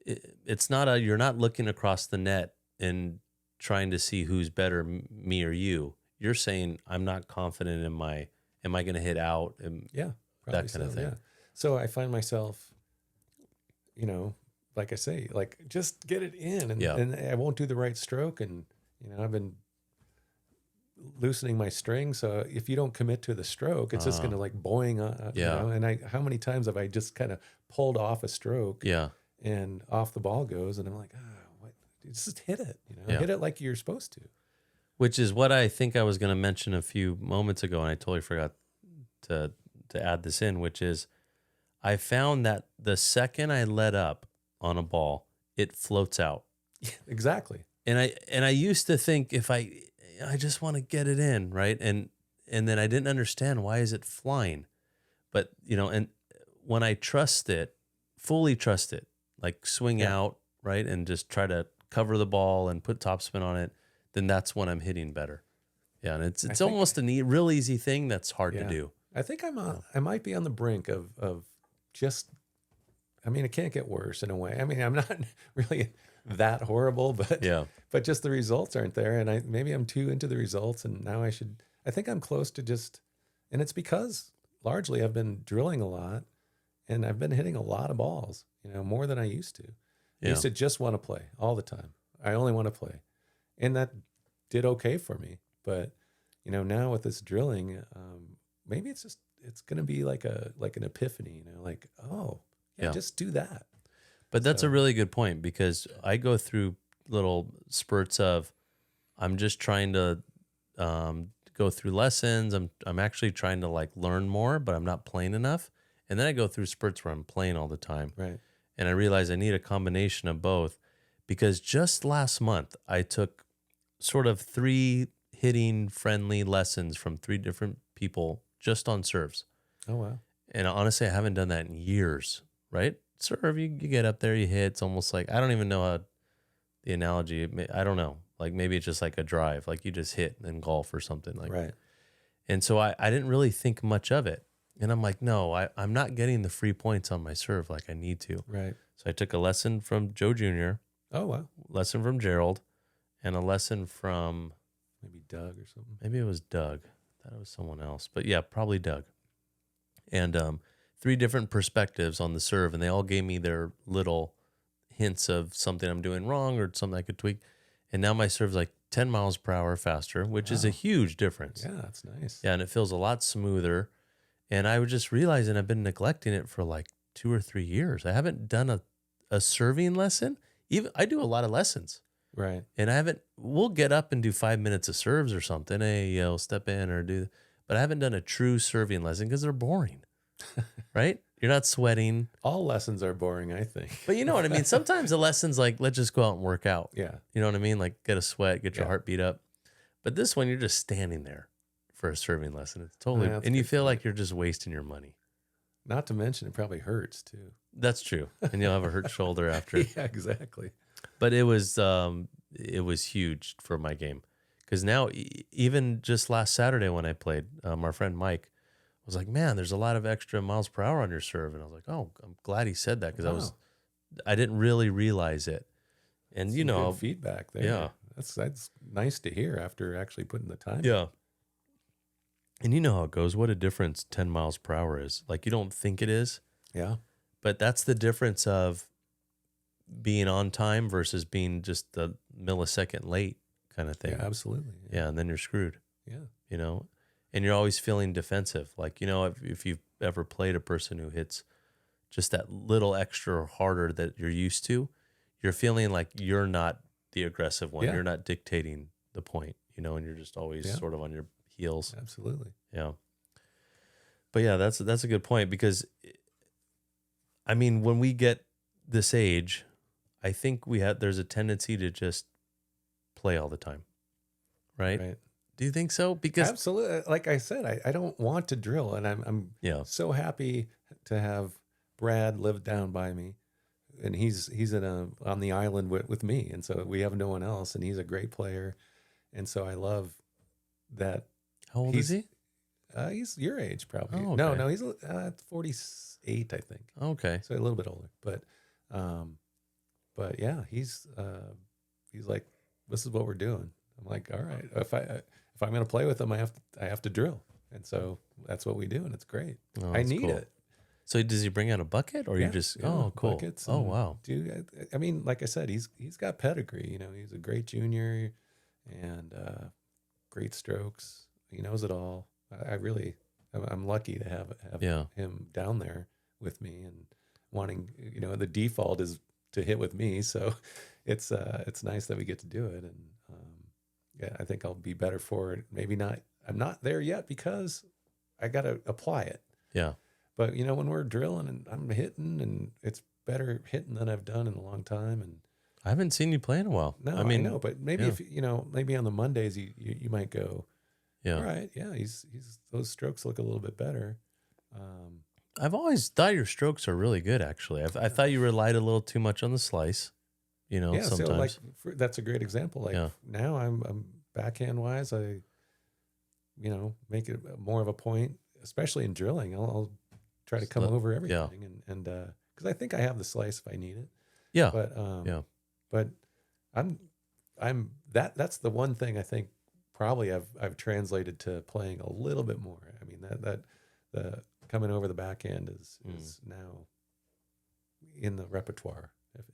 You're not looking across the net and trying to see who's better, me or you. You're saying I'm not confident in my. Am I going to hit out? That kind of thing. Yeah. So I find myself, like I say, like just get it in, and I won't do the right stroke, and I've been loosening my string. So if you don't commit to the stroke, it's just going to like boing. And how many times have I just kind of pulled off a stroke? Yeah. And off the ball goes, and I'm like, what? Just hit it. Hit it like you're supposed to. Which is what I think I was going to mention a few moments ago, and I totally forgot to add this in, which is I found that the second I let up on a ball, it floats out. Exactly. And I used to think if I just want to get it in, right? And then I didn't understand why is it flying. But, and when I fully trust it, like swing out, right? And just try to cover the ball and put topspin on it, then that's when I'm hitting better. Yeah, and it's almost a real easy thing that's hard to do. I think I might be on the brink of just, it can't get worse in a way. I'm not really that horrible, but just the results aren't there. And maybe I'm too into the results, and now I think I'm close to just, and it's because largely I've been drilling a lot and I've been hitting a lot of balls, more than I used to. I used to just want to play all the time. I only want to play. And that did okay for me. But, now with this drilling, maybe it's going to be like an epiphany, just do that. But that's a really good point, because I go through little spurts of, I'm just trying to go through lessons. I'm actually trying to like learn more, but I'm not playing enough. And then I go through spurts where I'm playing all the time. Right. And I realize I need a combination of both, because just last month I took sort of 3 hitting friendly lessons from 3 different people just on serves. Oh, wow. And honestly, I haven't done that in years, right? Serve, you get up there, you hit. It's almost like, I don't even know how the analogy, I don't know. Like maybe it's just like a drive, like you just hit in golf or something like right. And so I didn't really think much of it. And I'm like, no, I'm not getting the free points on my serve like I need to. Right. So I took a lesson from Joe Jr., oh, wow. lesson from Gerald, and a lesson from maybe Doug or something. Maybe it was Doug. I thought it was someone else. But yeah, probably Doug. And 3 different perspectives on the serve, and they all gave me their little hints of something I'm doing wrong or something I could tweak. And now my serve's like 10 miles per hour faster, which is a huge difference. Yeah, that's nice. Yeah, and it feels a lot smoother. And I was just realizing I've been neglecting it for like 2 or 3 years. I haven't done a serving lesson. I do a lot of lessons. Right. And we'll get up and do 5 minutes of serves or something. Hey, step in or do, but I haven't done a true serving lesson because they're boring, right? You're not sweating. All lessons are boring, I think. But you know what I mean? Sometimes the lesson's like, let's just go out and work out. Yeah. You know what I mean? Like get a sweat, get your heart beat up. But this one, you're just standing there for a serving lesson. It's totally, and you feel like you're just wasting your money. Not to mention it probably hurts too. That's true. And you'll have a hurt shoulder after. Yeah, exactly. But it was huge for my game, because now even just last Saturday when I played, our friend Mike was like, "Man, there's a lot of extra miles per hour on your serve," and I was like, "Oh, I'm glad he said that, because I didn't really realize it." And Some good feedback there. Yeah, that's nice to hear after actually putting the time. Yeah. And you know how it goes. What a difference 10 miles per hour is. Like you don't think it is. Yeah. But that's the difference of being on time versus being just a millisecond late kind of thing. Yeah, absolutely. Yeah, and then you're screwed. Yeah. And you're always feeling defensive. Like, if you've ever played a person who hits just that little extra harder that you're used to, you're feeling like you're not the aggressive one. Yeah. You're not dictating the point, you know, and you're just always sort of on your heels. Absolutely. Yeah. But yeah, that's a good point, because I mean, when we get this age, I think there's a tendency to just play all the time. Right? Do you think so? Because absolutely, like I said, I don't want to drill, and I'm so happy to have Brad live down by me, and he's on the island with me, and so we have no one else, and he's a great player, and so I love that. How old is he? He's your age probably. Oh, okay. No, he's 48, I think. Okay, so a little bit older, but yeah, he's like, this is what we're doing. I'm like, all right, if I'm going to play with him, I have to drill. And so that's what we do. And it's great. I need cool. it. So does he bring out a bucket, or you just, oh, cool. Oh, wow. Dude, I mean, like I said, he's got pedigree, you know, he's a great junior and great strokes. He knows it all. I'm lucky to have him down there with me, and wanting, you know, the default is to hit with me. So it's nice that we get to do it. And, yeah, I think I'll be better for it. Maybe not. I'm not there yet because I got to apply it. Yeah. But, you know, when we're drilling and I'm hitting, and it's better hitting than I've done in a long time. And I haven't seen you play in a while. No, I know. But maybe if, you know, maybe on the Mondays you might go, all right, yeah, he's those strokes look a little bit better. I've always thought your strokes are really good, actually. I thought you relied a little too much on the slice. You know, sometimes. So like that's a great example. Like now I'm backhand wise, I, you know, make it more of a point, especially in drilling. I'll try to come over everything, and because I think I have the slice if I need it. Yeah. But I'm that's the one thing I think probably I've translated to playing a little bit more. I mean that the coming over the backhand is now in the repertoire.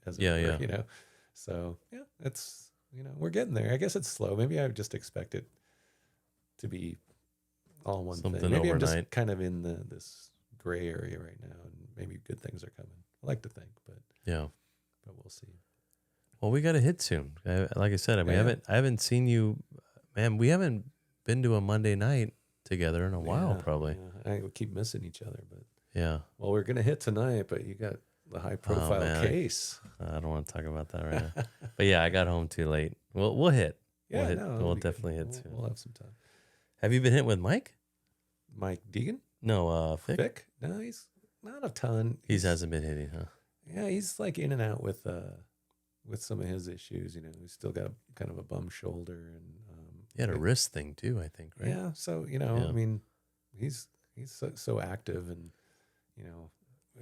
As it were, you know, so yeah, it's, you know, we're getting there. I guess it's slow. Maybe I just expect it to be all one thing. Maybe overnight. I'm just kind of in this gray area right now, and maybe good things are coming. I like to think, but we'll see. Well, we got to hit soon. Like I said, I haven't seen you, man. We haven't been to a Monday night together in a while, probably. Yeah. I keep missing each other, but well, we're gonna hit tonight, but you got the high profile case. I don't want to talk about that right now. But yeah, I got home too late. We'll hit. Yeah, we'll definitely hit soon. We'll have some time. Have you been hit with Mike? Mike Deegan? No, Fick. No, he's not a ton. He hasn't been hitting, huh? Yeah, he's like in and out with some of his issues. You know, he's still got kind of a bum shoulder, and he had a wrist thing too, I think. Right? Yeah. So you know, I mean, he's so active, and you know,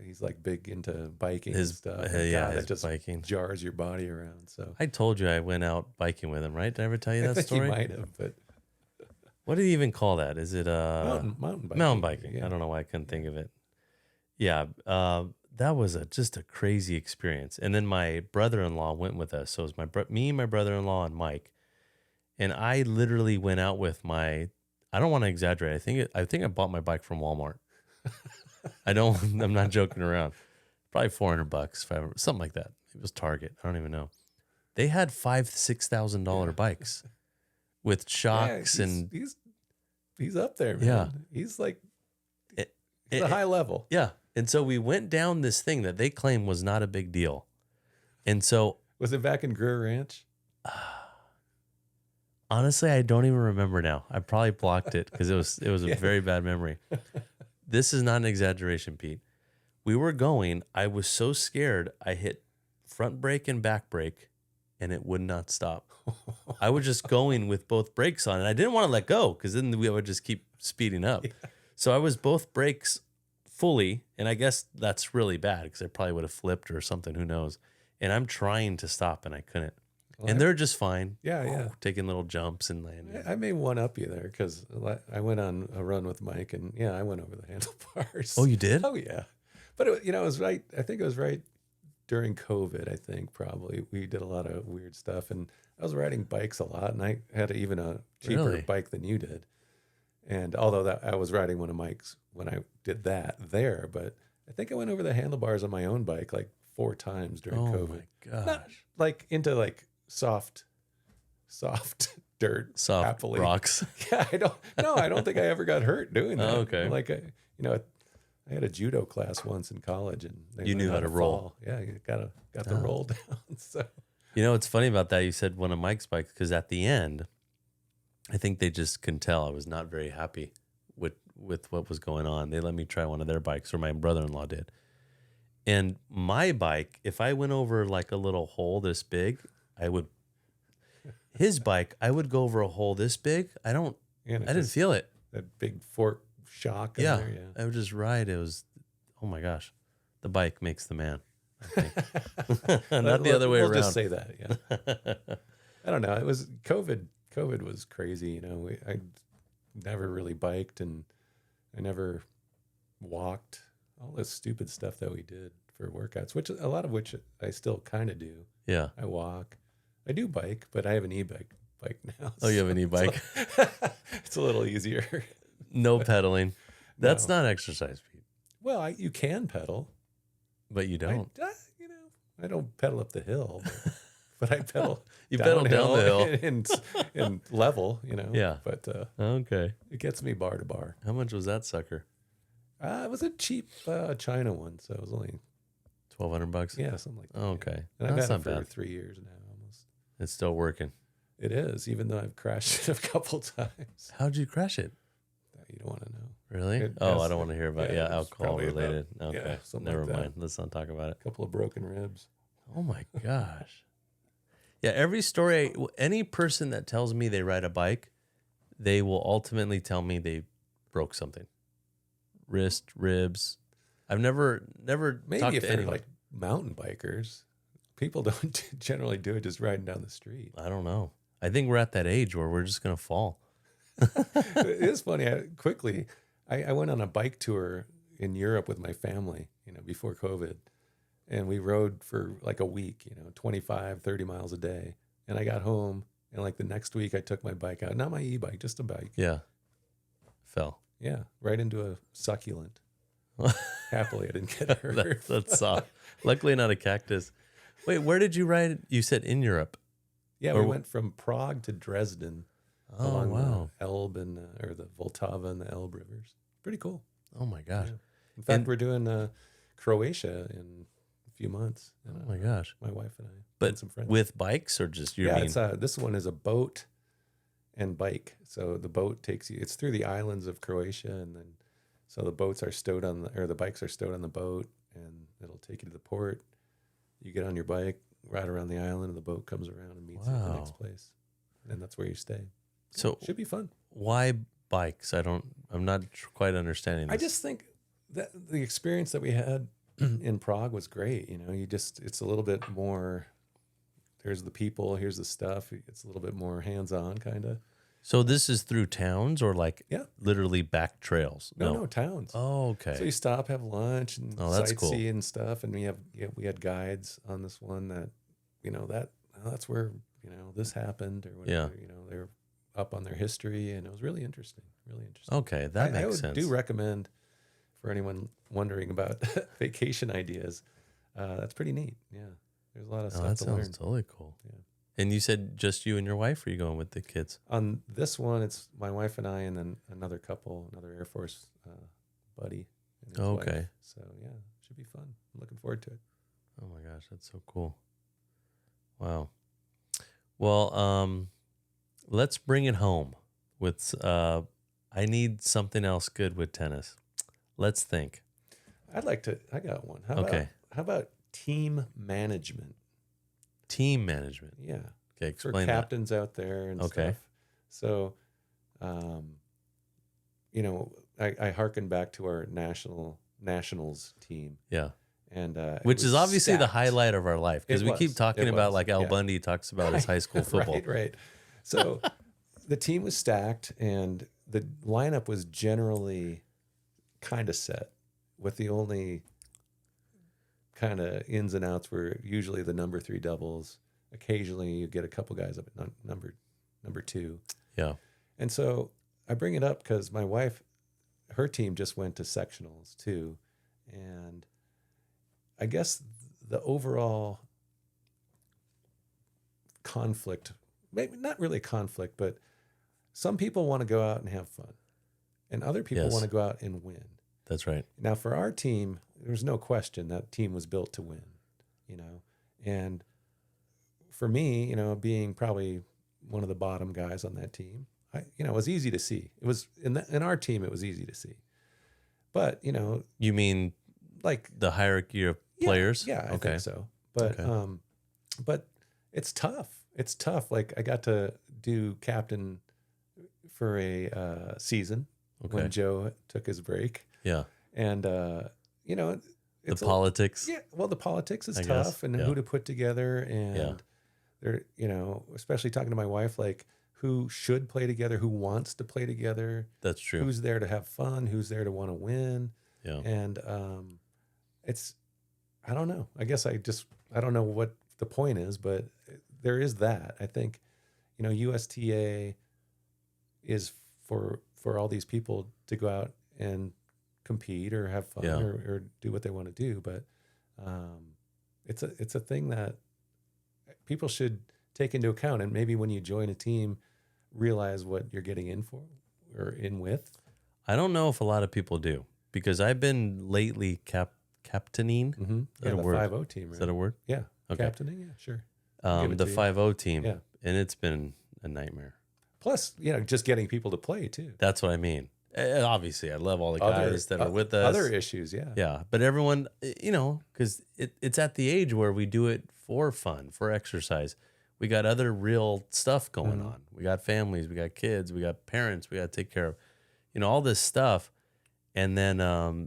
he's like big into biking and stuff. That just biking jars your body around. So I told you I went out biking with him, right? Did I ever tell you that story? You might have, but what did he even call that? Is it mountain biking? Mountain biking. Yeah. I don't know why I couldn't think of it. Yeah, that was just a crazy experience. And then my brother-in-law went with us. So it was me, my brother-in-law, and Mike. And I literally went out with I don't want to exaggerate. I think I bought my bike from Walmart. I'm not joking around. Probably $400, something like that. It was Target. I don't even know. They had $5,000-$6,000 bikes with shocks and he's up there, man. Yeah. He's like he's a high level. Yeah. And so we went down this thing that they claim was not a big deal. And so was it back in Greer Ranch? Honestly, I don't even remember now. I probably blocked it because it was a very bad memory. This is not an exaggeration, Pete. We were going. I was so scared. I hit front brake and back brake, and it would not stop. I was just going with both brakes on, and I didn't want to let go because then we would just keep speeding up. Yeah. So I was both brakes fully, and I guess that's really bad because I probably would have flipped or something. Who knows? And I'm trying to stop, and I couldn't. Well, and they're just fine. Yeah. Taking little jumps and landing. I may one up you there because I went on a run with Mike, and I went over the handlebars. Oh, you did? Oh, yeah. But it was right. I think it was right during COVID. I think probably we did a lot of weird stuff, and I was riding bikes a lot, and I had even a cheaper bike than you did. And although I was riding one of Mike's when I did that there, but I think I went over the handlebars on my own bike like 4 times during COVID. Oh my gosh! Not like into like soft dirt Soft happily. rocks. Yeah, I don't think I ever got hurt doing that. Oh, okay. Like I had a judo class once in college, and they You learned knew how to roll. fall. Yeah, you got the roll down. So You know, what's funny about that? You said one of Mike's bikes, because at the end, I think they just can tell I was not very happy with what was going on. They let me try one of their bikes, or my brother-in-law did. And my bike, if I went over like a little hole this big, his bike, I would go over a hole this big. I didn't feel it. That big fork shock. Yeah. In there, I would just ride. It was, oh my gosh, the bike makes the man. I think. Not the other way we'll around. Just say that. Yeah. I don't know. It was COVID. COVID was crazy. You know, I never really biked, and I never walked. All this stupid stuff that we did for workouts, which a lot of which I still kind of do. Yeah. I walk. I do bike, but I have an e-bike now. Oh, you have an e-bike? It's a little easier. No pedaling. That's not exercise, Pete. Well, you can pedal. But you don't. I don't pedal up the hill, but I pedal. You pedal down the hill and level, Yeah. But Okay. it gets me bar to bar. How much was that sucker? It was a cheap China one, so it was only $1,200. Yeah, something like that. Okay, and I've that's had not it for bad. 3 years now, almost. It's still working. It is, even though I've crashed it a couple times. How'd you crash it? You don't want to know. Really? It I has- don't want to hear about. yeah, Yeah, it's alcohol probably related. about- Okay, yeah, something never like that. mind. Let's not talk about it. A couple of broken ribs. Oh my gosh. Yeah, every story, any person that tells me they ride a bike, they will ultimately tell me they broke something. Wrist, ribs. I've never Maybe talked if to they're anyone. like mountain bikers, people don't generally do it just riding down the street. I don't know. I think we're at that age where we're just going to fall. It is funny. I went on a bike tour in Europe with my family, before COVID. And we rode for like a week, 25, 30 miles a day. And I got home, and like the next week I took my bike out. Not my e-bike, just a bike. Yeah. Fell. Yeah, right into a succulent. Happily, I didn't get hurt. That's soft. Luckily not a cactus. Wait, where did you ride? You said in Europe. Yeah, we went from Prague to Dresden. Oh, along wow. the Elbe or the Vltava and the Elbe rivers. Pretty cool. Oh my gosh. Yeah. In fact, we're doing Croatia in a few months. Oh my gosh. My wife and I. But and some friends. with bikes or just your it's this one is a boat and bike. So the boat takes you. It's through the islands of Croatia, and then so the boats are stowed the bikes are stowed on the boat, and it'll take you to the port. You get on your bike, ride around the island, and the boat comes around and meets you at the next place, and that's where you stay. So should be fun. Why bikes? I'm not quite understanding this. I just think that the experience that we had in Prague was great. It's a little bit more, there's the people, here's the stuff. It's a little bit more hands-on kind of. So this is through towns or literally back trails? No, towns. Oh, okay. So you stop, have lunch, and that's sightsee cool. and stuff. And we had guides on this one that, that's where, this happened or whatever. Yeah. They're up on their history, and it was really interesting. Really interesting. Okay, that makes sense. I do recommend for anyone wondering about vacation ideas. That's pretty neat. Yeah, there's a lot of stuff that to sounds learn. totally cool. Yeah. And you said just you and your wife, or are you going with the kids? On this one, it's my wife and I, and then another couple, another Air Force buddy. And his Okay. wife. So yeah, should be fun. I'm looking forward to it. Oh my gosh, that's so cool. Wow. Well, let's bring it home with I need something else good with tennis. Let's think. I got one. How about team management? Team management. Yeah. Okay, For explain that. captains out there and Okay. stuff. So, I hearken back to our nationals team. Yeah. And Which it is was obviously the stacked. highlight of our life, because It we was. keep talking It about was. like Al Yeah. Bundy talks about his high school football. Right. So the team was stacked, and the lineup was generally kind of set, with the only kind of ins and outs were usually the number 3 doubles. Occasionally you get a couple guys up at number 2. Yeah. And so I bring it up because my wife, her team just went to sectionals too. And I guess the overall conflict maybe not really conflict, but some people want to go out and have fun, and other people Yes. want to go out and win. That's right. Now, for our team, there's no question that team was built to win, and for me, being probably one of the bottom guys on that team, it was easy to see. It was in our team, it was easy to see. But You mean like the hierarchy of players? Yeah, I think so. But but it's tough. It's tough. Like I got to do captain for a season when Joe took his break. Yeah. And it's the politics. Yeah, well, the politics is I tough, guess. and who to put together, and there, especially talking to my wife, like who should play together, who wants to play together. That's true. Who's there to have fun, who's there to want to win. Yeah. And I don't know. I guess I don't know what the point is, but there is that. I think, USTA is for all these people to go out and compete or have fun or do what they want to do. But it's a thing that people should take into account. And maybe when you join a team, realize what you're getting in for or in with. I don't know if a lot of people do, because I've been lately captaining. Mm-hmm. Yeah, the 5-0 team. Right? Is that a word? Yeah. Okay. Captaining. Yeah, sure. The 5-0 team. Yeah. And it's been a nightmare. Plus, just getting people to play too. That's what I mean. Obviously, I love all the guys that are with us. Other issues, yeah. Yeah. But everyone, because it's at the age where we do it for fun, for exercise. We got other real stuff going on. We got families, we got kids, we got parents, we got to take care of, all this stuff. And then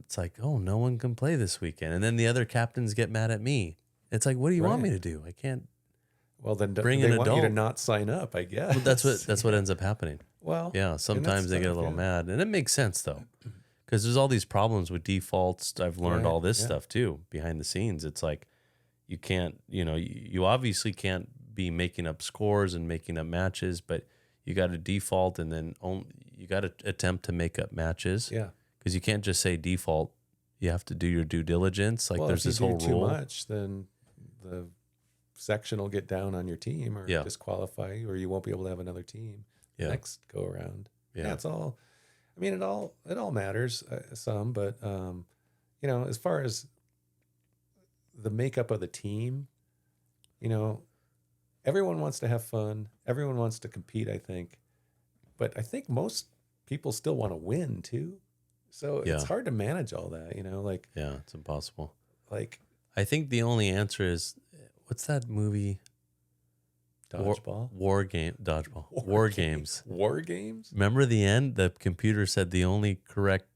it's like, oh, no one can play this weekend. And then the other captains get mad at me. It's like, what do you want me to do? I can't. Well, then bring they an want adult. you to not sign up, I guess. Well, that's what ends up happening. Well, yeah, sometimes they get a little mad, and it makes sense though, because there's all these problems with defaults. I've learned all this stuff too behind the scenes. It's like you can't, you obviously can't be making up scores and making up matches, but you got to default, and then you got to attempt to make up matches. Yeah, because you can't just say default. You have to do your due diligence. Like there's this whole rule. rule. Too much, then the section will get down on your team or disqualify you, or you won't be able to have another team next go around. Yeah, it's all. I mean, it all matters some, but as far as the makeup of the team, everyone wants to have fun. Everyone wants to compete, I think, but I think most people still want to win too. So it's hard to manage all that, it's impossible. Like, I think the only answer is, what's that movie? Dodgeball? War games. War games? Remember the end? The computer said the only correct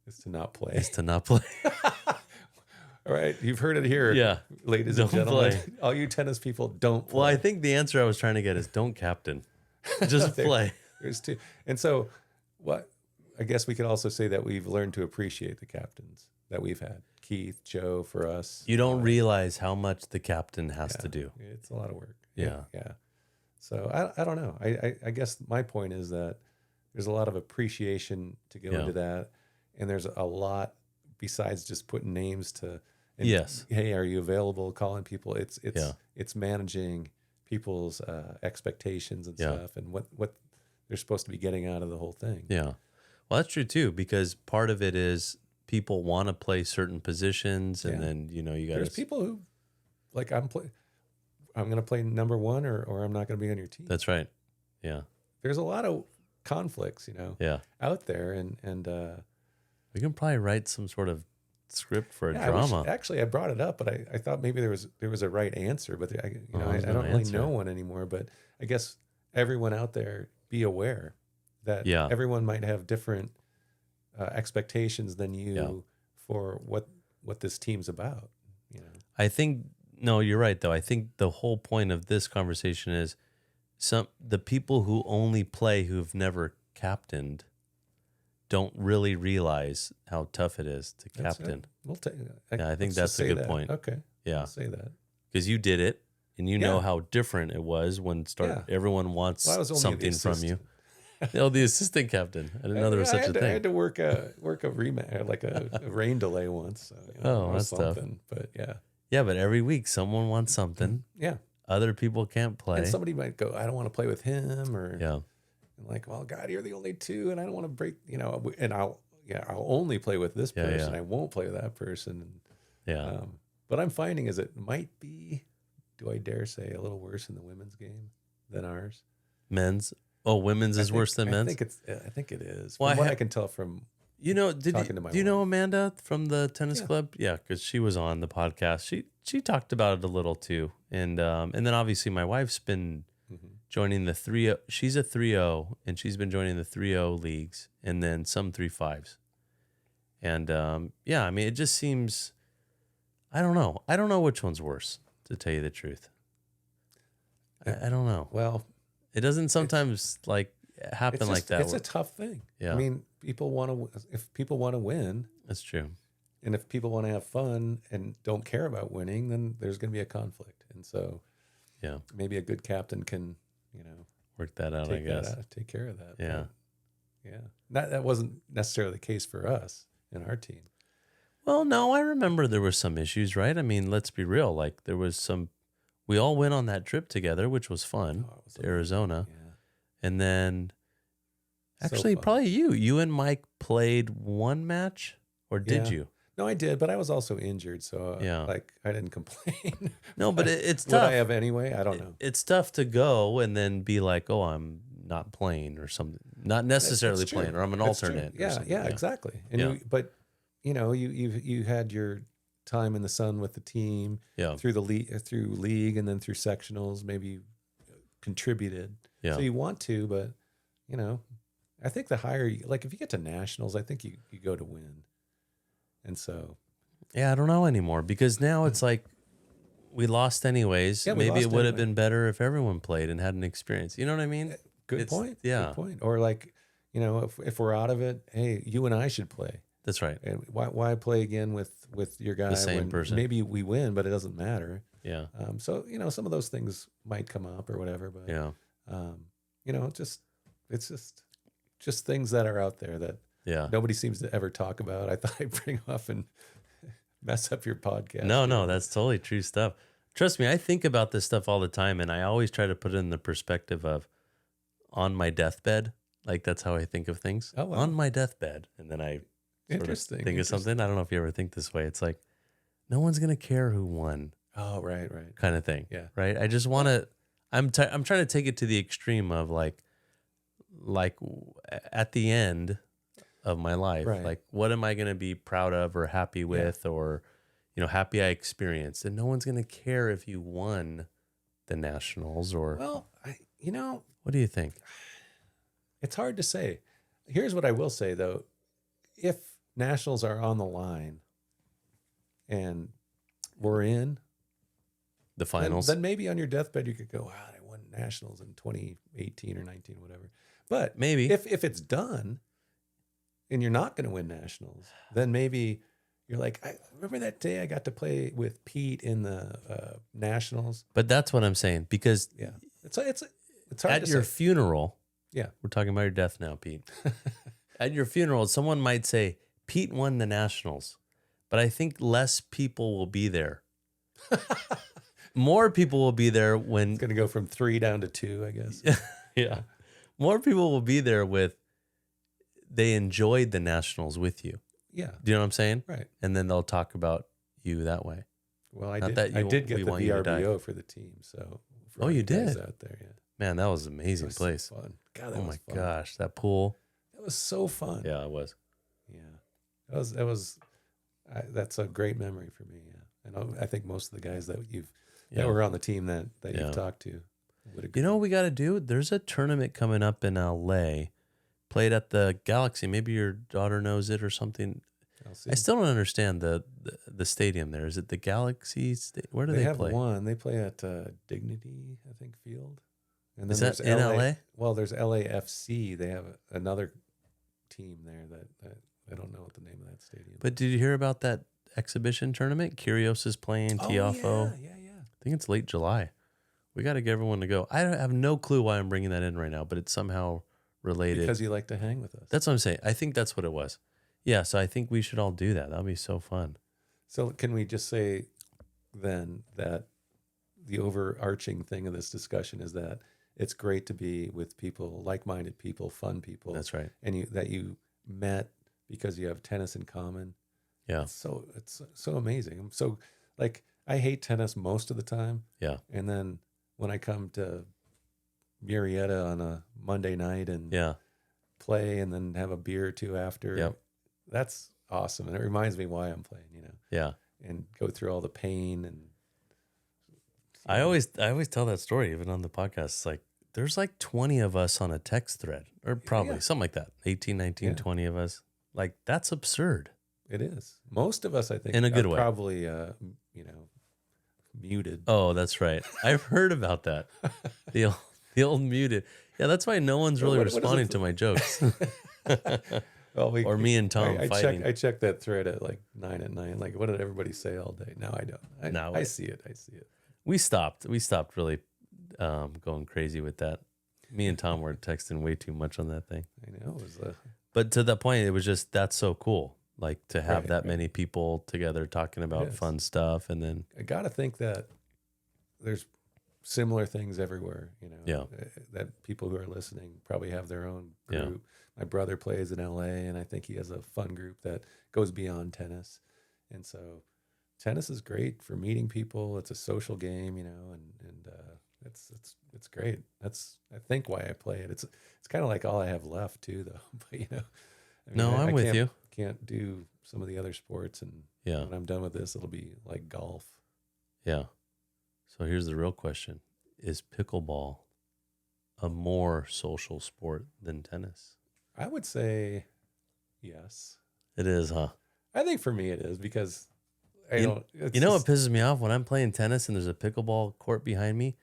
is to not play. All right, you've heard it here, ladies and gentlemen. Play. All you tennis people, don't play. Well, I think the answer I was trying to get is don't captain. Just play. There's two. And so what I guess we could also say that we've learned to appreciate the captains that we've had. Keith, Joe, for us. You don't realize how much the captain has to do. It's a lot of work. Yeah. So I don't know. I guess my point is that there's a lot of appreciation to go into that. And there's a lot besides just putting names to, hey, are you available? Calling people. It's managing people's expectations and stuff, and what they're supposed to be getting out of the whole thing. Yeah. Well, that's true too, because part of it is people want to play certain positions, and then you got. There's people who, like, I'm going to play number one, or I'm not going to be on your team. That's right. Yeah. There's a lot of conflicts, out there, and we can probably write some sort of script for a drama. Actually, I brought it up, but I thought maybe there was a right answer, but I don't really know one anymore. But I guess everyone out there, be aware that everyone might have different expectations than you for what this team's about. I think you're right though. I think the whole point of this conversation is the people who only play who've never captained don't really realize how tough it is to captain. I think that's a good point. Okay. Yeah. I'll say that. Because you did it, and you know how different it was when everyone wants something from you. The assistant captain. I didn't know there was such a thing. I had to work a rematch, like a rain delay once. So, that's something. tough. But yeah, but every week someone wants something. Yeah. other people can't play. And somebody might go, I don't want to play with him, or Yeah. I'm like, well, God, you're the only two, and I don't want to break, and I'll only play with this person. yeah. I won't play with that person. Yeah. But I'm finding is it might be, do I dare say, a little worse in the women's game than ours. Men's. Oh, women's is worse than men's. I think it is. Well, From what I can tell from do you know wife. Amanda from the tennis Yeah. club? Yeah, because she was on the podcast. She talked about it a little too, and then obviously my wife's been joining the 3-0. She's a 3-0, and she's been joining the 3-0 leagues, and then some 3-5s. And I mean, it just seems. I don't know. I don't know which one's worse, to tell you the truth. I don't know. Well, It doesn't sometimes happen like that. It's a tough thing. Yeah. I mean, if people want to win, That's true. and if people want to have fun and don't care about winning, then there's going to be a conflict. And so, Yeah. maybe a good captain can, Work that out, I guess. take care of that. Yeah. But, yeah. That wasn't necessarily the case for us in our team. Well, no, I remember there were some issues, right? I mean, let's be real. Like there was some. We all went on that trip together, which was fun, Oh, it was to Arizona, Yeah. and then So actually fun. probably you and Mike played one match, or did Yeah. you? No, I did, but I was also injured, so Yeah. I didn't complain. No, but it's Would tough. I have anyway? I don't know. It's tough to go and then be like, oh, I'm not playing or something, not necessarily That's true. playing, or I'm an That's true. alternate. or Yeah, something. yeah, exactly. And Yeah. you had your time in the sun with the team Yeah, through league, and then through sectionals, maybe contributed. yeah. So you want to, but I think the higher, if you get to nationals, I think you go to win. And so, Yeah, I don't know anymore because now it's like we lost anyways. Yeah, we Maybe it lost would have anyway. been better if everyone played and had an experience. You know what I mean? good It's- point. yeah. Good point. Or if we're out of it, hey, you and I should play. That's right. And why play again with your guy? same when person. Maybe we win, but it doesn't matter. Yeah, So some of those things might come up or whatever, but yeah, it's just things that are out there that yeah. nobody seems to ever talk about. I thought I'd bring up and mess up your podcast. No, that's totally true stuff. Trust me, I think about this stuff all the time, and I always try to put it in the perspective of on my deathbed. Like that's how I think of things. Oh, wow. On my deathbed, and then I sort of Interesting. think of something. I don't know if you ever think this way. It's like no one's gonna care who won, Oh, right. kind of thing. Yeah. Right. I just want to. I'm trying to take it to the extreme of like at the end of my life, Right. like what am I going to be proud of or happy with, or happy I experienced, and no one's going to care if you won the nationals or. Well, What do you think? it's hard to say. Here's what I will say though: if nationals are on the line and we're in The finals. then maybe on your deathbed you could go, "Wow, I won nationals in 2018 or 19, whatever." But Maybe. if it's done and you're not going to win nationals, then maybe you're like, I remember that day I got to play with Pete in the nationals. But that's what I'm saying, because Yeah, it's hard at to your say. funeral, Yeah, we're talking about your death now, Pete. At your funeral, someone might say, Pete won the nationals, but I think less people will be there. More people will be there when it's going to go from 3 down to 2, I guess. yeah. More people will be there with they enjoyed the nationals with you. Yeah, Do you know what I'm saying? right. And then they'll talk about you that way. Well, I Not did. that I you- did get we the want you to die. VRBO for the team. So for Oh, all you guys did? out there, yeah. Man, that was an It amazing was place. so fun. God, that Oh was my fun. gosh, that pool. That was so fun. Yeah, it was. Yeah, that's a great memory for me. Yeah, and I think most of the guys that that were on the team that Yeah. you've talked to would agree. You know what we got to do? There's a tournament coming up in LA, played at the Galaxy. Maybe your daughter knows it or something. I'll see. I still don't understand the stadium there. Is it the Galaxy? Where do they have play? one. They play at Dignity, I think, Field. And Is there's that in LA? Well, there's LAFC. They have another team there that I don't know what the name of that stadium. But did you hear about that exhibition tournament? Kyrgios is playing, Tiafoe. Yeah. I think it's late July. We got to get everyone to go. I have no clue why I'm bringing that in right now, but it's somehow related. Because you like to hang with us. That's what I'm saying. I think that's what it was. Yeah, so I think we should all do that. That'll be so fun. So can we just say then that the overarching thing of this discussion is that it's great to be with people, like-minded people, fun people. That's right. And that you met because you have tennis in common. Yeah. It's so amazing. I'm so like, I hate tennis most of the time. Yeah. And then when I come to Murrieta on a Monday night and play and then have a beer or two after, that's awesome. And it reminds me why I'm playing, Yeah. and go through all the pain. And I always tell that story even on the podcast. It's like there's like 20 of us on a text thread, or probably something like that. 18, 19, 20 of us. Like, that's absurd. It is. Most of us, I think, in a good way. Probably muted. Oh, that's right. I've heard about that. The old muted. Yeah, that's why no one's really responding to my jokes. Well, or me and Tom fighting. I checked that thread at like 9 at night. Like, what did everybody say all day? No, I don't. I see it. We stopped really going crazy with that. Me and Tom were texting way too much on that thing. I know. But to that point, it was just, that's so cool. Like, to have that many people together talking about fun stuff. And then I got to think that there's similar things everywhere, that people who are listening probably have their own group. Yeah. My brother plays in LA, and I think he has a fun group that goes beyond tennis. And so tennis is great for meeting people. It's a social game, and it's great. That's, I think, why I play it. It's kind of like all I have left too, though. But I'm with you. Can't do some of the other sports, and when I'm done with this, it'll be like golf. Yeah. So here's the real question: is pickleball a more social sport than tennis? I would say yes. It is, huh? I think for me it is, because what pisses me off when I'm playing tennis and there's a pickleball court behind me?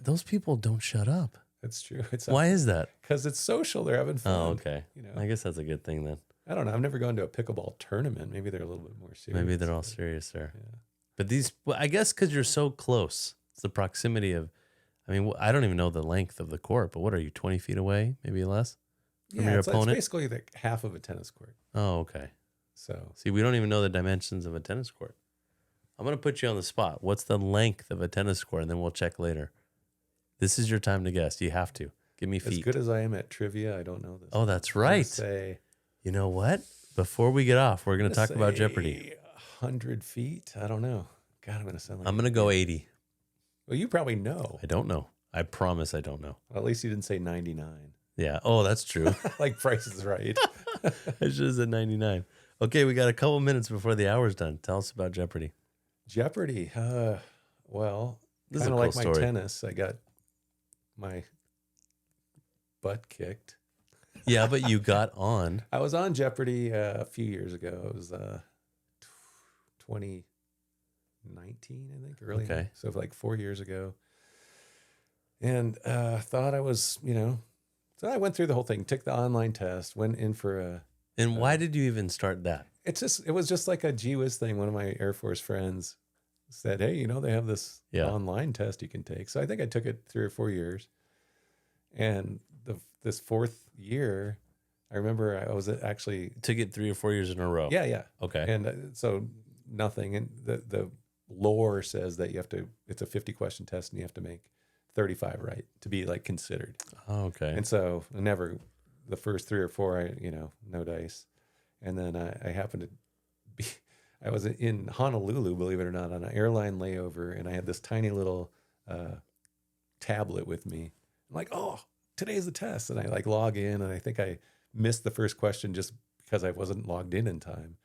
Those people don't shut up. That's true. Why is that? Because it's social. They're having fun. Oh, okay. I guess that's a good thing then. I don't know. I've never gone to a pickleball tournament. Maybe they're a little bit more serious. Maybe they're all serious there. Yeah. But I guess because you're so close, it's the proximity of, I don't even know the length of the court, but what are you, 20 feet away? Maybe less? From your opponent? It's basically like half of a tennis court. Oh, okay. So, see, we don't even know the dimensions of a tennis court. I'm going to put you on the spot. What's the length of a tennis court? And then we'll check later. This is your time to guess. You have to. Give me feet. As good as I am at trivia, I don't know this. Oh, that's right. You know what? Before we get off, we're going to talk about Jeopardy. 100 feet? I don't know. God, I'm going to sound like... I'm going to go 80. Well, you probably know. I don't know. I promise I don't know. Well, at least you didn't say 99. Yeah. Oh, that's true. Like Price is Right. I should have said 99. Okay, we got a couple minutes before the hour's done. Tell us about Jeopardy. Jeopardy. Well, this is kind of cool like story. My tennis. I got my butt kicked. Yeah, but you got on. I was on Jeopardy a few years ago. It was 2019, I think, early. Okay. So like 4 years ago. And thought I was, so I went through the whole thing, took the online test, went in for a... And why did you even start that? It was just like a gee whiz thing. One of my Air Force friends said, hey, they have this online test you can take. So I think I took it 3 or 4 years. And this fourth year, I remember I was actually... Took it 3 or 4 years in a row. Yeah. Okay. And so nothing. And the lore says that it's a 50 question test and you have to make 35 right to be like considered. Oh, okay. And so the first 3 or 4, no dice. And then I happened to be, I was in Honolulu, believe it or not, on an airline layover. And I had this tiny little tablet with me. I'm like, oh, today's the test. And I like log in, and I think I missed the first question just because I wasn't logged in time.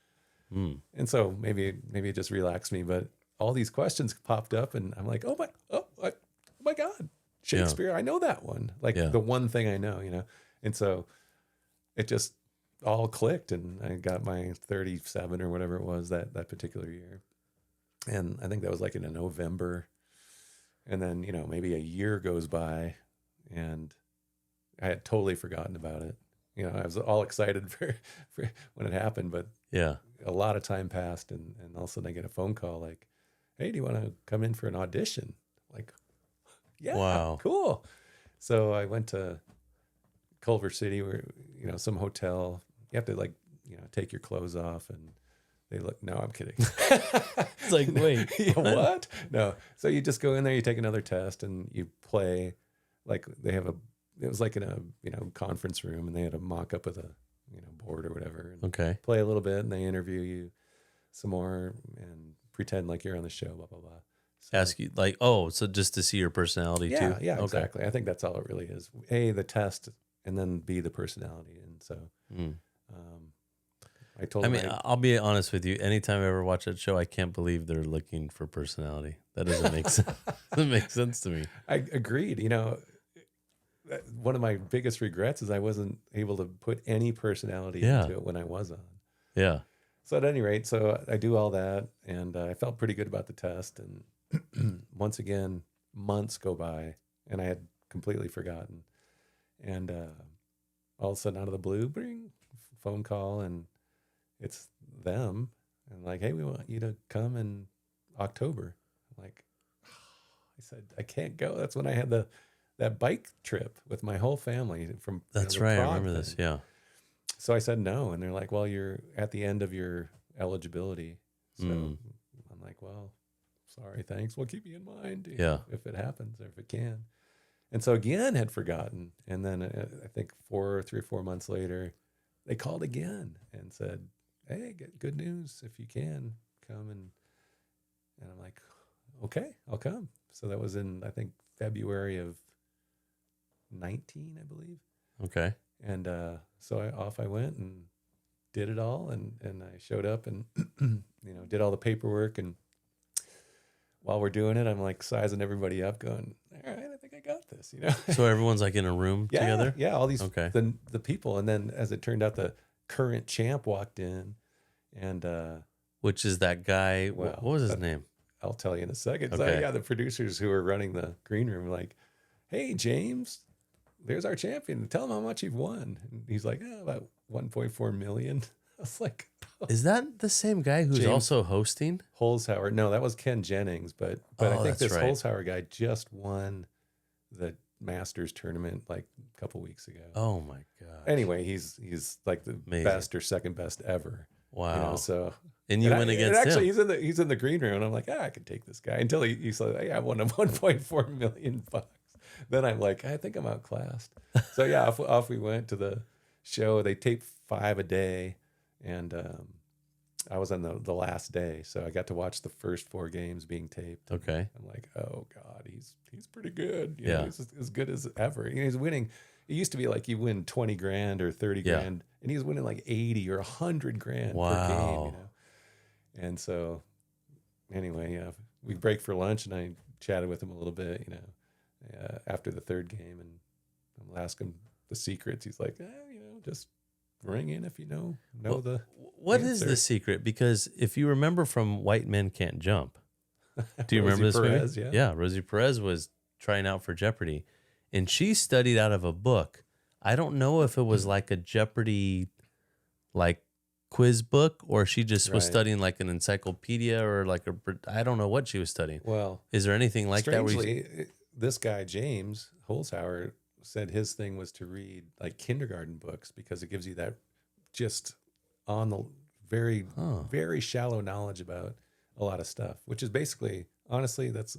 And so maybe it just relaxed me, but all these questions popped up and I'm like, oh my God, Shakespeare. Yeah. I know that one. Like the one thing I know, and so it just all clicked and I got my 37 or whatever it was that particular year. And I think that was like in a November. And then, maybe a year goes by and I had totally forgotten about it. I was all excited for when it happened, but a lot of time passed and all of a sudden I get a phone call like, hey, do you want to come in for an audition? Like, yeah, wow, cool. So I went to Culver City, where some hotel. You have to take your clothes off, and They look, no, I'm kidding. It's like, wait, yeah, what? No. So you just go in there, you take another test, and you play. Like they have it was like in a conference room, and they had a mock up with a board or whatever. And Okay. play a little bit, and they interview you some more and pretend like you're on the show. Blah blah blah. So, Ask you like, so just to see your personality too. Yeah, Okay. exactly. I think that's all it really is. A, the test, and then B, the personality. And so, I told him. I'll be honest with you. Anytime I ever watch that show, I can't believe they're looking for personality. That doesn't make sense. Doesn't make sense to me. I agreed. One of my biggest regrets is I wasn't able to put any personality into it when I was on. Yeah. So at any rate, so I do all that, and I felt pretty good about the test. And once again, months go by, and I had completely forgotten. And all of a sudden, out of the blue, bring phone call, and it's them, and like, hey, we want you to come in October. I'm like, I said, I can't go. That's when I had that bike trip with my whole family from. That's the right. I Prague remember thing. this. Yeah. So I said no, and they're like, well, you're at the end of your eligibility. So I'm like, well, sorry, thanks. Well, keep me in mind if it happens or if it can. And so again, had forgotten. And then I think 3 or 4 months later, they called again and said, hey, good news. If you can, come. And I'm like, okay, I'll come. So that was in, I think, February of 19, I believe. Okay. And so off I went and did it all. And I showed up and, did all the paperwork. And while we're doing it, I'm like sizing everybody up going, all right, I think I got this, So everyone's like in a room together? Yeah, all these, the people. And then as it turned out, the current champ walked in and... which is that guy, what was his name? I'll tell you in a second. Okay. So, the producers who were running the green room were like, hey, James, there's our champion. Tell him how much you've won. And he's like, about 1.4 million. I was like, is that the same guy who's James also hosting? Holzhauer. No, that was Ken Jennings. But I think this right. Holzhauer guy just won the Masters tournament like a couple weeks ago. Oh my God. Anyway, he's like the best or second best ever. Wow. So and you went against actually, him. he's in the green room, and I'm like, I can take this guy until he said, hey, I won him $1.4 million. Then I'm like, I think I'm outclassed. So off we went to the show. They taped 5 a day, and I was on the last day, so I got to watch the first 4 games being taped. Okay. I'm like, oh God, he's pretty good. He's as good as ever. He's winning. It used to be like you win 20 grand or 30 grand, and he's winning like 80 or 100 grand per game. And so, anyway, we break for lunch, and I chatted with him a little bit, after the 3rd game, and I'm asking the secrets. He's like, just ring in if you know the. What answer. is the secret? Because if you remember from White Men Can't Jump, do you remember this Perez, movie? Yeah, Rosie Perez was trying out for Jeopardy, and she studied out of a book. I don't know if it was like a Jeopardy, like quiz book, or she just was studying like an encyclopedia or like I don't know what she was studying. Well, is there anything like that? Strangely, this guy James Holzhauer said his thing was to read like kindergarten books because it gives you that just on the very, very shallow knowledge about a lot of stuff, which is basically, honestly, that's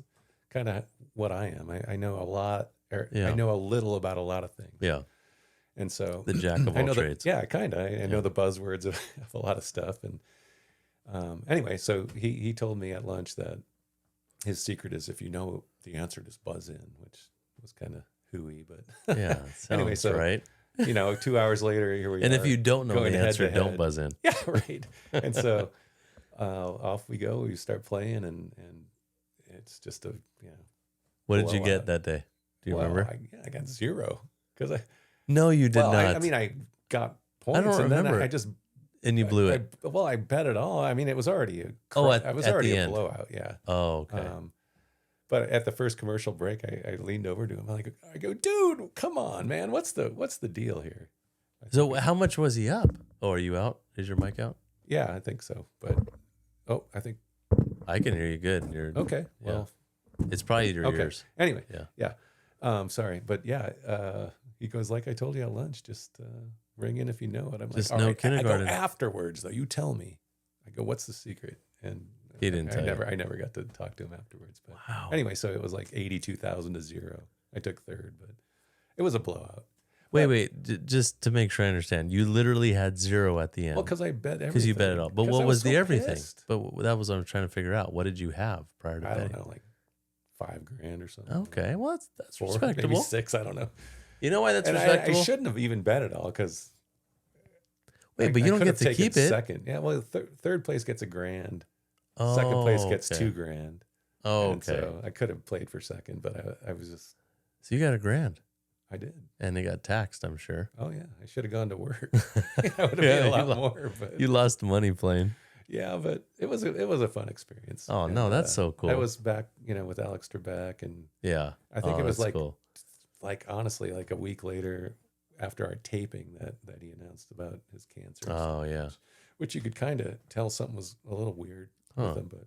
kind of what I am. I know a lot, I know a little about a lot of things. Yeah. And so the jack of all trades. Kind of. I know the buzzwords of a lot of stuff. And anyway, so he told me at lunch that his secret is if you know the answer, just buzz in, which was kind of hooey, but yeah. Anyway, so right. 2 hours later, here we are. And if you don't know the answer, don't buzz in. Yeah, right. And so off we go. We start playing, and it's just a What did you get that day? Do you remember? I got 0 because No, you did not. I got points. I don't remember. Then I just and you blew it. I bet it all. I mean, it was already at already the a end. blowout. Yeah. Oh, okay. But at the first commercial break, I leaned over to him. I go, dude, come on, man. What's the deal here? So how much was he up? Oh, are you out? Is your mic out? Yeah, I think so. But I think I can hear you good. You're okay. Well, it's probably your ears. Anyway, yeah. Sorry, but he goes, like I told you at lunch, just ring in if you know it. I'm Just like, no all right. kindergarten. I go afterwards though. You tell me. I go, what's the secret? And He didn't tell you. I never got to talk to him afterwards. But Wow. anyway, so it was like 82,000 to 0. I took third, but it was a blowout. Wait. Just to make sure I understand, you literally had 0 at the end. Well, because I bet everything. Because you bet it all. But 'Cause what I was so the everything? pissed. But that was what I'm trying to figure out. What did you have prior to I betting? don't know, like $5,000 or something. Okay, well that's 4, respectable. maybe 6. I don't know. You know why that's And I respectable? shouldn't have even bet it all because. Wait, but you don't could get have to keep taken it. second. Yeah, well, third place gets $1,000. Oh, Second place gets okay. $2,000. Oh, And okay. so I could have played for second, but I was just. So you got $1,000, I did. and they got taxed, I'm sure. Oh yeah, I should have gone to work. I would have made a lot more. But You lost money playing. yeah, but it was a fun experience. Oh, And, no, that's so cool. I was back, with Alex Trebek, and Yeah. I think it was that's like cool. like honestly like a week later after our taping that he announced about his cancer. Oh, yeah. Which you could kind of tell something was a little weird Huh. with him, but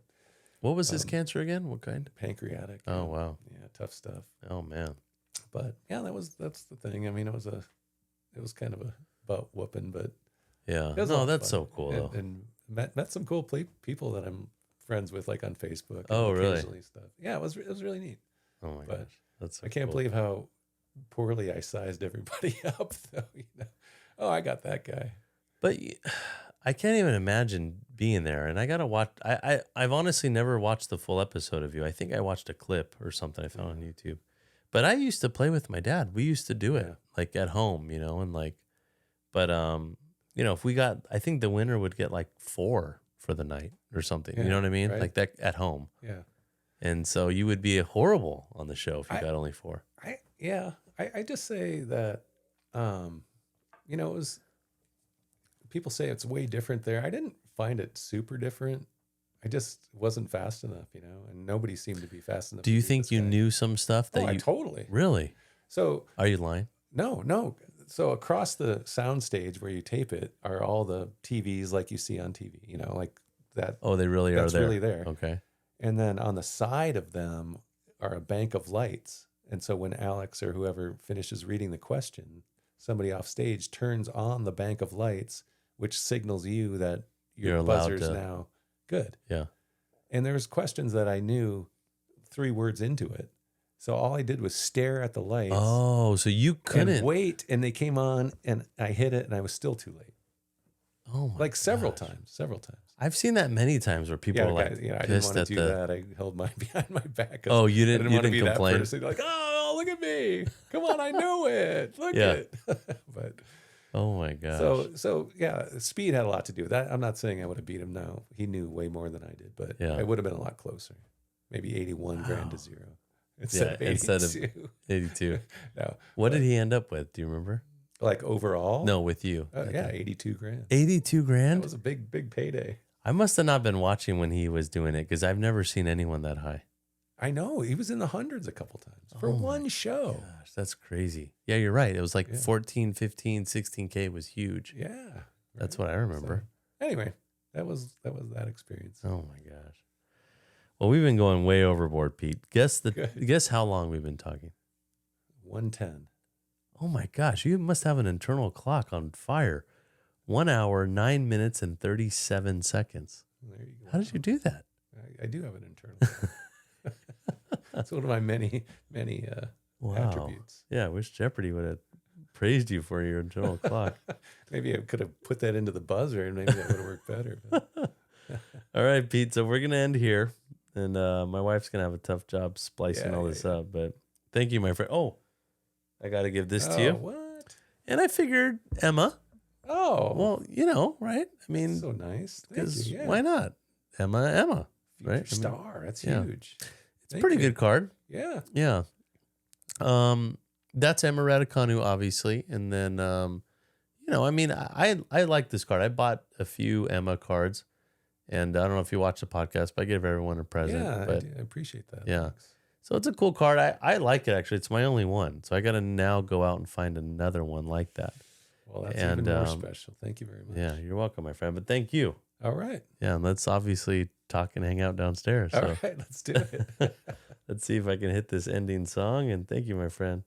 What was his cancer again? What kind? pancreatic. Oh, and, wow. Yeah, tough stuff. Oh, man. But yeah, that's the thing. I mean, it was kind of a butt whooping, but Yeah. it was a No, lot of that's fun. so cool, though. And met some cool people that I'm friends with, like on Facebook. And Oh, really? occasionally Stuff. Yeah, it was really neat. Oh, my But gosh. That's so I can't cool. believe how poorly I sized everybody up, though. Oh, I got that guy. But I can't even imagine being there. And I got to watch. I've honestly never watched the full episode of you. I think I watched a clip or something I found on YouTube. But I used to play with my dad. We used to do it Yeah. like at home, and like, but, if we got, I think the winner would get like 4 for the night or something. You Yeah, know what I mean? right. Like that at home. Yeah. And so you would be horrible on the show if you got only 4. I just say that, it was, people say it's way different there. I didn't find it super different. I just wasn't fast enough, and nobody seemed to be fast enough. Do you to beat think this you guy. knew some stuff that Oh, I you totally. really? So Are you lying? no. So across the sound stage where you tape it are all the TVs like you see on TV, like that. Oh, they really are That's there. really there. Okay. And then on the side of them are a bank of lights. And so when Alex or whoever finishes reading the question, somebody off stage turns on the bank of lights, which signals you that You're your allowed buzzer's to- now good. Yeah. And there's questions that I knew 3 words into it. So all I did was stare at the lights Oh, so you couldn't. and wait. And they came on and I hit it and I was still too late. Oh my Like several gosh. times. I've seen that many times where people are like I didn't pissed want at to do the. that. I held mine behind my back. 'Cause Oh, you I didn't. You want to didn't be complain. that person. Like, oh, look at me! Come on, I knew it. Look Yeah. at it. But Oh my gosh. so yeah, speed had a lot to do with that. I'm not saying I would have beat him. No, he knew way more than I did, but Yeah. it would have been a lot closer. Maybe 81 grand to 0 instead of 82. instead of 82. No, What did he end up with? Do you remember? like overall? No, with you. Yeah, 82 grand. 82 That grand. was a big payday. I must have not been watching when he was doing it because I've never seen anyone that high. I know he was in the hundreds a couple times for Oh my one show. Gosh, that's crazy. Yeah, you're right. It was like Yeah. 14, 15, 16K was huge. Yeah, That's right. what I remember. So, anyway, that was that experience. Oh my gosh. Well, we've been going way overboard, Pete. Guess Good. guess how long we've been talking. 110. Oh my gosh, you must have an internal clock on fire. 1 hour, 9 minutes, and 37 seconds. There you go. How did you do that? I do have an internal. It's one of my many Wow. attributes. Yeah, I wish Jeopardy would have praised you for your internal clock. Maybe I could have put that into the buzzer, and maybe that would have worked better. But All right, Pete. So we're gonna end here, and my wife's gonna have a tough job splicing all this up. But thank you, my friend. Oh, I got to give this to you. What? And I figured Emma. Oh, Well, right? I mean, so nice. Thank because you. Yeah. why not? Emma, Future right? I mean, star. That's yeah. huge. it's a pretty good card. Yeah. Yeah. That's Emma Raducanu, obviously. And then, I mean, I like this card. I bought a few Emma cards, and I don't know if you watch the podcast, but I gave everyone a present. Yeah, but I appreciate that. Yeah. Thanks. so it's a cool card. I like it, actually. It's my only one. So I got to now go out and find another one like that. Well, that's And, even more special. Thank you very much. Yeah, you're welcome, my friend. But thank you. All right. Yeah, and let's obviously talk and hang out downstairs. All So right. Let's do it. let's see if I can hit this ending song. And thank you, my friend.